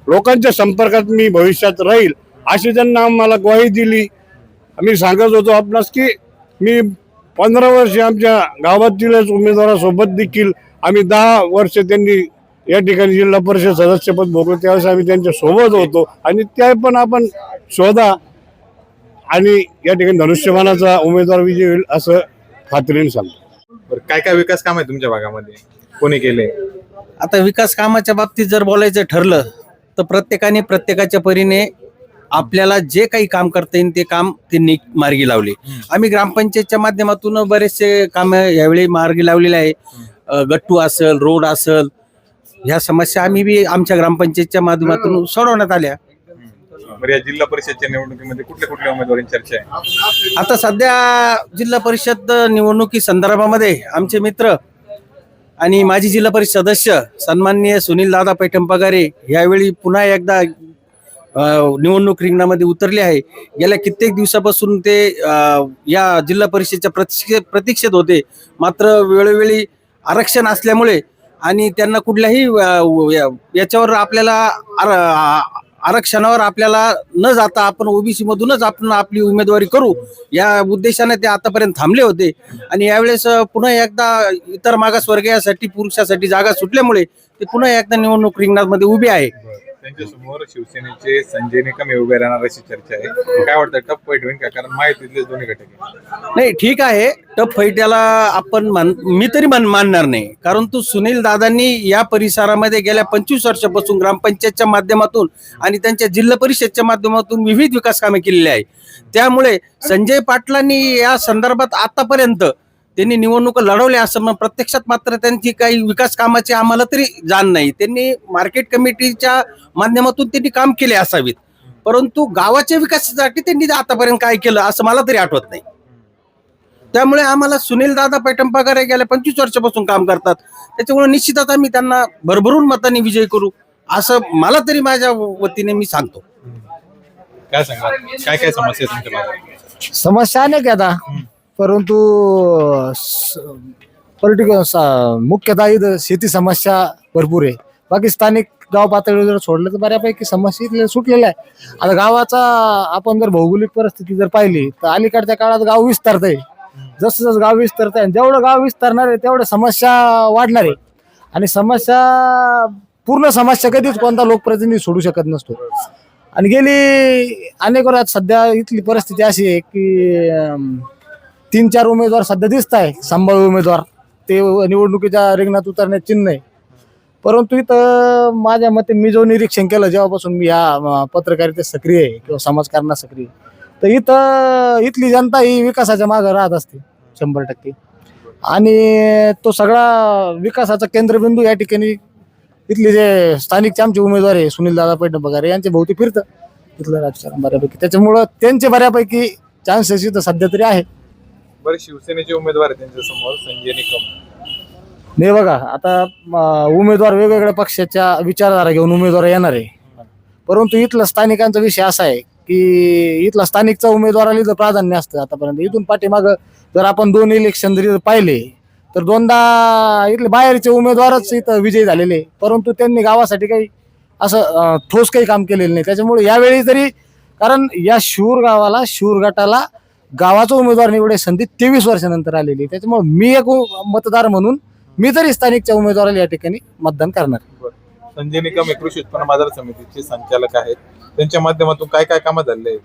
लोकांच्या संपर्कात मी भविष्यात राहील अशी त्यांना आम्हाला ग्वाही दिली. आम्ही सांगत होतो आपणास की मी 15 वर्ष आमच्या गावातीलच उमेदवारासोबत देखील आम्ही 10 वर्ष त्यांनी या ठिकाणी जिल्हा परिषद सदस्यपद भोगलं त्यावेळेस आम्ही त्यांच्या सोबत होतो आणि त्या पण आपण शोधा आणि या ठिकाणी धनुष्यबाणाचा उमेदवार विजय होईल असं खात्रीने सांगतो. बरं, काय काय विकास काम आहे तुमच्या भागामध्ये, कोणी केले? आता विकास कामाच्या बाबतीत जर बोलायचं ठरलं तर प्रत्येकाने प्रत्येकाच्या परीने आपल्याला जे काही काम करता येईल ते काम त्यांनी मार्गी लावले. आम्ही ग्रामपंचायतच्या माध्यमातून बरेचसे काम यावेळी मार्गी लावलेले आहे. गट्टू असेल, रोड असेल, ह्या समस्या आम्ही बी आमच्या ग्रामपंचायतच्या माध्यमातून सोडवण्यात आल्या. बरं, या जिल्हा परिषदच्या निवडणुकीमध्ये कुठल्या कुठल्या उमेदवारांची चर्चा आहे? आता सध्या जिल्हा परिषद निवडणुकी संदर्भामध्ये आमचे मित्र आणि माजी जिल्हा परिषद सदस्य सन्माननीय सुनील दादा पैठण पगारे यावेळी पुन्हा एकदा निवडणूक रिंगणामध्ये उतरले आहे. गेल्या कित्येक दिवसापासून ते या जिल्हा परिषदच्या प्रतीक्षेत होते, मात्र वेळोवेळी आरक्षण असल्यामुळे आणि त्यांना कुठल्याही याच्यावर आपल्याला आरक्षणावर आपल्याला न जाता आपण ओबीसी मधूनच आपण आपली उमेदवारी करू या उद्देशाने ते आतापर्यंत थांबले होते. आणि यावेळेस पुन्हा एकदा इतर मागासवर्गीयासाठी पुरुषासाठी जागा सुटल्यामुळे ते पुन्हा एकदा निवडणूक रिंगणामध्ये उभे आहे. त्यांच्यासमोर शिवसेनेचे संजय निकम हे उभे राहणार अशी चर्चा आहे. काय वाटतं, टफ फाईट होईल का? कारण माहितीतले दोन्ही घटक आहे. नाही, ठीक आहे, टफ फाईट याला आपण मी तरी मानणार नाही. कारण तो सुनील दादांनी या परिसरामध्ये गेल्या 25 वर्षापासून ग्रामपंचायतच्या माध्यमातून आणि त्यांच्या जिल्हा परिषदच्या माध्यमातून विविध विकास कामे केलेली आहे. त्यामुळे संजय पाटलांनी या संदर्भात आतापर्यंत त्यांनी निवडणुका लढवल्या असं मग प्रत्यक्षात मात्र त्यांची काही विकास कामाची आम्हाला तरी जाण नाही. त्यांनी मार्केट कमिटीच्या माध्यमातून त्यांनी काम केले असावीत, परंतु गावाच्या विकासासाठी त्यांनी आतापर्यंत काय केलं असं मला तरी आठवत नाही. त्यामुळे आम्हाला सुनील दादा पैठण पगार गेल्या 25 वर्षापासून काम करतात, त्याच्यामुळे निश्चितच आम्ही त्यांना भरभरून मतांनी विजय करू असं मला तरी माझ्या वतीने मी सांगतो. काय सांगा, काय काय समस्या आहे तुमच्या भागात? समस्या अनेक आहे आता, परंतु मुख्यतः इथं शेती समस्या भरपूर आहे. बाकी स्थानिक गाव पातळीवर जर सोडलं तर बऱ्यापैकी समस्या इथल्या सुटलेल्या आहे. आता गावाचा आपण जर भौगोलिक परिस्थिती जर पाहिली तर अलीकडच्या काळात गाव विस्तारतंय. जसं जसं गाव विस्तारतंय जेवढं गाव विस्तारणार आहे तेवढ्या समस्या वाढणार आहे. आणि पूर्ण समस्या कधीच कोणता लोकप्रतिनिधी सोडू शकत नसतो. आणि गेली अनेक वर्षात सध्या इथली परिस्थिती अशी आहे की 3-4 उमेदवार सध्या दिसत आहे, संभाव्य उमेदवार, ते निवडणुकीच्या रिंगणात उतरण्यात चिन्ह आहे. परंतु इथं माझ्या मते मी जो निरीक्षण केलं जेव्हापासून मी या पत्रकारितेत सक्रिय आहे किंवा समाजकारणात सक्रिय आहे, तर इथली जनता ही विकासाच्या मागे राहत असते 100%. आणि तो सगळा विकासाचा केंद्रबिंदू या ठिकाणी इथले जे स्थानिकचे आमचे उमेदवार आहे सुनील दादा पैठण पगार यांच्या भोवती फिरतं इथलं राजकारण बऱ्यापैकी. त्याच्यामुळं त्यांचे बऱ्यापैकी चान्सेस इथं सध्या तरी आहे. बरं, शिवसेनेचे उमेदवार आहे त्यांच्या समोर संजय निकम. नाही बघा, आता उमेदवार वेगवेगळ्या पक्षाच्या विचारधारा घेऊन उमेदवार येणार आहे, परंतु इथला स्थानिकांचा विषय असा आहे की इथला स्थानिकचा उमेदवाराला इथं प्राधान्य असतं आतापर्यंत. इथून पाठीमागं जर आपण 2 इलेक्शन जरी पाहिले तर 2दा इथले बाहेरचे उमेदवारच इथं विजयी झालेले, परंतु त्यांनी गावासाठी काही असं ठोस काही काम केलेलं नाही. त्याच्यामुळे यावेळी तरी, कारण या शिरूर गावाला, शिरूर गटाला गावाचा उमेदवार निवडायची संधी 23 वर्षानंतर आलेली. त्याच्यामुळे मी एक मतदार म्हणून मी तरी स्थानिकच्या उमेदवाराला या ठिकाणी मतदान करणार. संजय निकम हे कृषी उत्पन्न बाजार समितीचे संचालक आहेत. त्यांच्या माध्यमातून काय काय कामं झाले आहेत?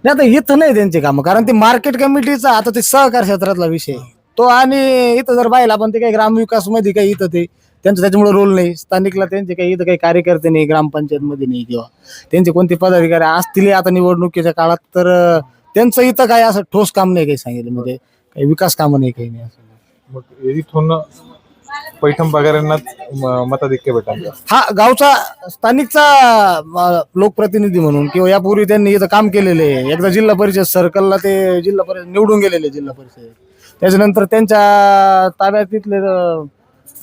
नाही, आता इथं नाही त्यांची कामं, कारण ते मार्केट कमिटीचा आता ते सहकार क्षेत्रातला विषय आहे तो. आणि इथं जर पाहिला आपण ते काही ग्रामविकास मध्ये काही इथं ते त्यांचं त्याच्यामुळे रोल नाही. स्थानिकला त्यांचे काही इथं काही कार्यकर्ते नाही, ग्रामपंचायत मध्ये नाही किंवा त्यांचे कोणते पदाधिकारी असतील आता निवडणुकीच्या काळात, तर त्यांचं इथं काही असं ठोस काम नाही काही सांगितलं, म्हणजे काही विकास कामं नाही, काही नाही असं. मग इथून पैठण पगारांना मताधिक्य भेटणार? हा, गावचा स्थानिकचा लोकप्रतिनिधी म्हणून किंवा यापूर्वी त्यांनी इथं काम केलेले आहे. एकदा जिल्हा परिषद सर्कलला ते जिल्हा परिषद निवडून गेलेले जिल्हा परिषद. त्याच्यानंतर त्यांच्या ताब्यात तिथले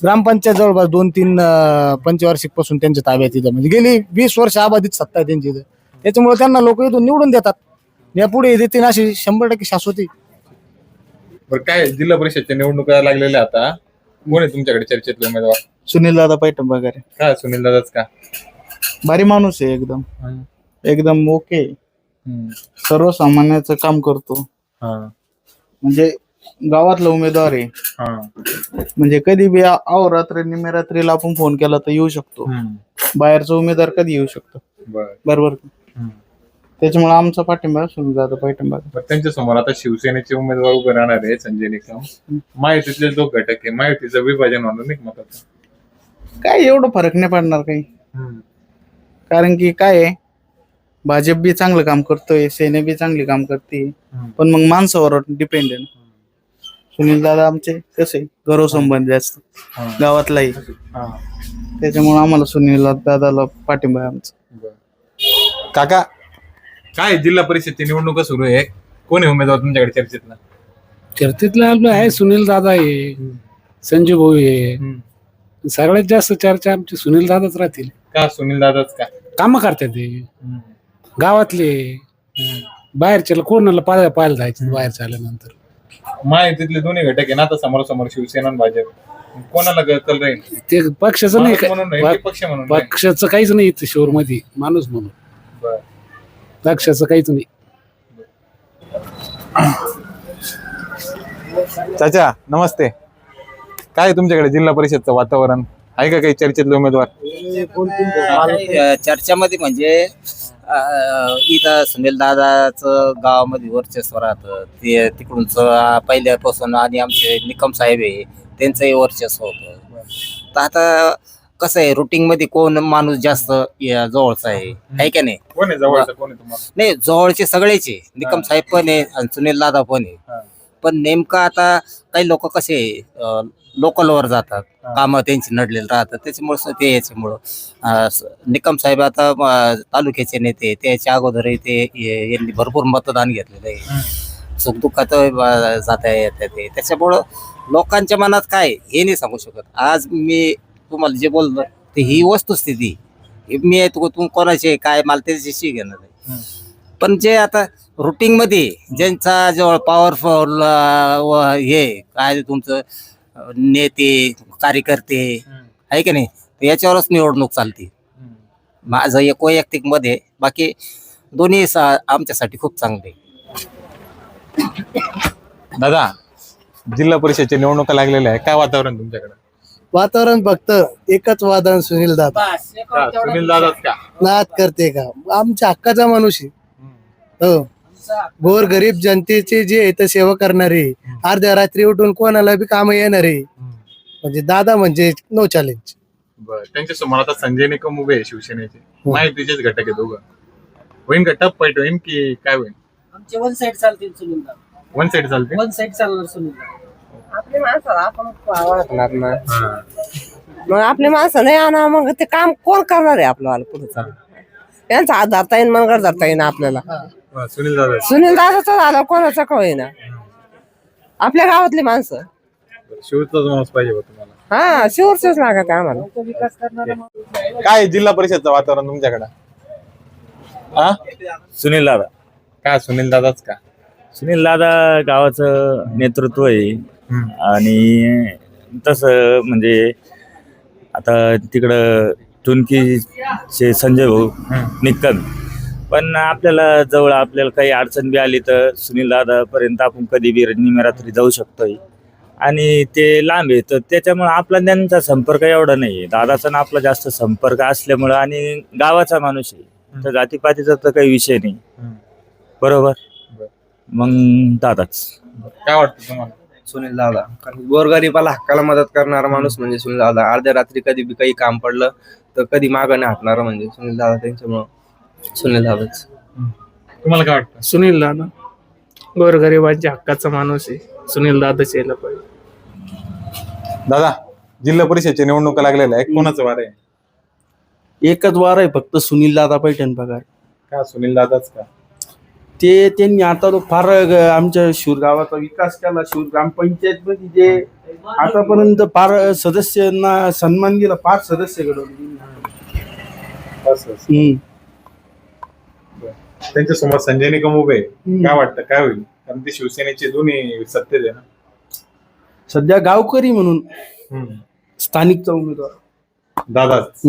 ग्रामपंचायत जवळपास 2-3 पंचवार्षिक पासून त्यांच्या ताब्यात इथं, म्हणजे गेली 20 वर्ष अबाधित सत्ता आहे त्यांची इथं. त्याच्यामुळे त्यांना लोक इथून निवडून देतात. यापुढे देतील अशी 100% शाश्वती. बरं, काय जिल्हा परिषदच्या निवडणुका लागलेल्या आता, कोण आहे तुमच्याकडे चर्चेतले उमेदवार? सुनील दादा पैठण पगार. काय सुनील दादाच का? भारी माणूस आहे, एकदम ओके, सर्वसामान्याचं काम करतो. म्हणजे गावातला उमेदवार आहे, म्हणजे कधी बी अहोरात्री निमेरात्रीला आपण फोन केला तर येऊ शकतो. बाहेरचा उमेदवार कधी येऊ शकतो, बरोबर. त्याच्यामुळे आमचा पाठिंबा सुनील दादा पैठण पगार. त्यांच्या समोर आता शिवसेनेचे उमेदवार उभे राहणार आहे संजय निकम. महायुतीतले 2 घटक आहे, महायुतीचं विभाजन होणार नाही मताचं. काय एवढं फरक नाही पडणार काही, कारण की काय आहे, भाजप बी चांगलं काम करतोय, सेना बी चांगली काम करते, पण मग माणसावर डिपेंड आहे. सुनील दादा आमचे कसे गौरव संबंध जास्त गावातलाही, त्याच्यामुळे आम्हाला सुनील दादाला पाठिंबा आहे आमचा. काका, काय जिल्हा परिषदची निवडणूक सुरू आहे, कोण आहे उमेदवार तुमच्याकडे चर्चेतला? चर्चेतला आपलं आहे सुनील दादा आहे, संजू भाऊ आहे. सगळ्यात जास्त चर्चा आमची सुनील दादाच राहतील. का सुनील दादाच का? कामं करतात ते गावातले, बाहेरच्या कोणाला पाहायला जायचं बाहेरच्या आल्यानंतर. महायुतीतले दोन्ही घटक आहे ना आता समोरासमोर, शिवसेना आणि भाजप. कोणाला कल राहील? ते पक्षाचं नाही माणूस म्हणून नाही, का- पक्ष म्हणून नाही. पक्षाचं काहीच नाही इथे शिवर मध्ये, माणूस म्हणून बरं. पक्षाचं काहीच नाही. चाचा नमस्ते. काय आहे तुमच्याकडे जिल्हा परिषदचं वातावरण? आहे का काही चर्चेतले उमेदवार? चर्चामध्ये म्हणजे इथं सुनील दादाचं गावामध्ये वर्चस्व राहतं. ते तिकडूनच पहिल्यापासून आणि आमचे निकम साहेब आहे त्यांचंही वर्चस्व होतं. तर आता कसं आहे, रुटीन मध्ये कोण माणूस जास्त जवळचा आहे का नाही? कोण आहे जवळचं, कोण आहे तुम्हाला? नाही, जवळचे सगळेच आहे. निकम साहेब पण आहे आणि सुनील दादा पण आहे. पण नेमकं आता काही लोक कसे लोकलवर जातात, कामं त्यांची नडलेली राहतात, त्याच्यामुळे ते याच्यामुळं निकम साहेब आता तालुक्याचे नेते, त्याच्या अगोदरही ते यांनी भरपूर मतदान घेतलेलं आहे. सुखदुःखात जाता येतात ते, त्याच्यामुळं लोकांच्या मनात काय हे नाही सांगू शकत. आज मी तुम्हाला जे बोललो ते ही वस्तुस्थिती, मी आहे तू कोणाचे काय, मला त्याच्याशी घेणार नाही. पण जे आता रुटीन मध्ये ज्यांचा जवळ पॉवरफुल हे काय तुमचं नेते कार्यकर्ते आहे की नाही, याच्यावरच निवडणूक चालते. माझं एक वैयक्तिक मध्ये, बाकी दोन्ही आमच्यासाठी खूप चांगले. दादा जिल्हा परिषदच्या निवडणुका लागलेल्या आहे, काय वातावरण तुमच्याकडे? वातावरण फक्त एकच वादन, सुनील दादा सुनील दादाच का? नाद करते का, आमच्या हक्काचा माणूस आहे. हो, गोर गरीब जनतेचे जे आहे ते सेवा करणारे, अर्ध्या रात्री उठून कोणाला बी काम येणारे, म्हणजे दादा म्हणजे नो चॅलेंज. बरं, त्यांच्या समोर आता संजय निकम उभे आहे शिवसेनेचे, माहितीचेच घटक आहे दोघं. होईन का टप फाईट होईन की काय होईल? आमचे वन साईड चालतील सुनील दादा, वन साइड चालते. वन साईड चालणार सुनील दादा. आपली माणसं आपण वाढणार ना, मग आपली माणसं नाही आणा, मग ते काम कोण करणार आहे आपलं पुढे चालू? त्यांचा हात धरता येईन, मनगड धरता येईन आपल्याला. सुनील दादा. सुनील दादाचं झालं, कोणाचं का होईना, आपल्या गावातली माणसं. शिवचाच माणूस पाहिजे बा तुम्हाला. हा, शिवरचंच लागत आहे आम्हाला. काय आहे जिल्हा परिषदचं वातावरण तुमच्याकडे? हा, सुनील दादा. काय सुनील दादाच का? सुनील दादा गावाचं नेतृत्व आहे आणि तसं म्हणजे आता तिकडं टुनकीचे संजय भाऊ निकम, पण आपल्याला जवळ आपल्याला काही अडचण बी आली तर सुनील दादापर्यंत आपण कधी बी निमेरात्री जाऊ शकतोय. आणि ते लांब आहे तर त्याच्यामुळे आपला त्यांचा संपर्क एवढा नाही आहे. दादाचा ना आपला जास्त संपर्क असल्यामुळं, आणि गावाचा माणूस आहे तर जातीपातीचा तर काही विषय नाही. बरोबर, मग दादाच. काय वाटतं तुम्हाला? सुनील दादा, कारण गोरगरिबाला हक्काला मदत करणारा माणूस म्हणजे सुनील दादा. अर्ध्या रात्री कधी बी काही काम पडलं तर कधी मागं नाही हटणार म्हणजे सुनील दादा, त्यांच्यामुळं सुनील दादाच. तुम्हाला काय वाटतं? सुनील दादा गोरगरिबांच्या हक्काचा माणूस आहे, सुनील दादाच यायला पाहिजे. दादा जिल्हा परिषदच्या निवडणुका लागलेल्या आहे, कोणाचं वार आहे? एकच वार आहे फक्त, सुनील दादा पैठण पगार. का सुनील दादाच का? ते त्यांनी आता तो फार आमच्या शिवर गावाचा विकास केला. शिवर ग्रामपंचायत मध्ये जे आतापर्यंत फार सदस्यांना सन्मान दिला, फार सदस्य घडवले. त्यांच्या समोर संजय निकम उभे, काय वाटतं काय होईल? कारण ते शिवसेनेचे दोन्ही सत्तेत आहे ना सध्या गावकरी म्हणून स्थानिकचा उमेदवार दादाच.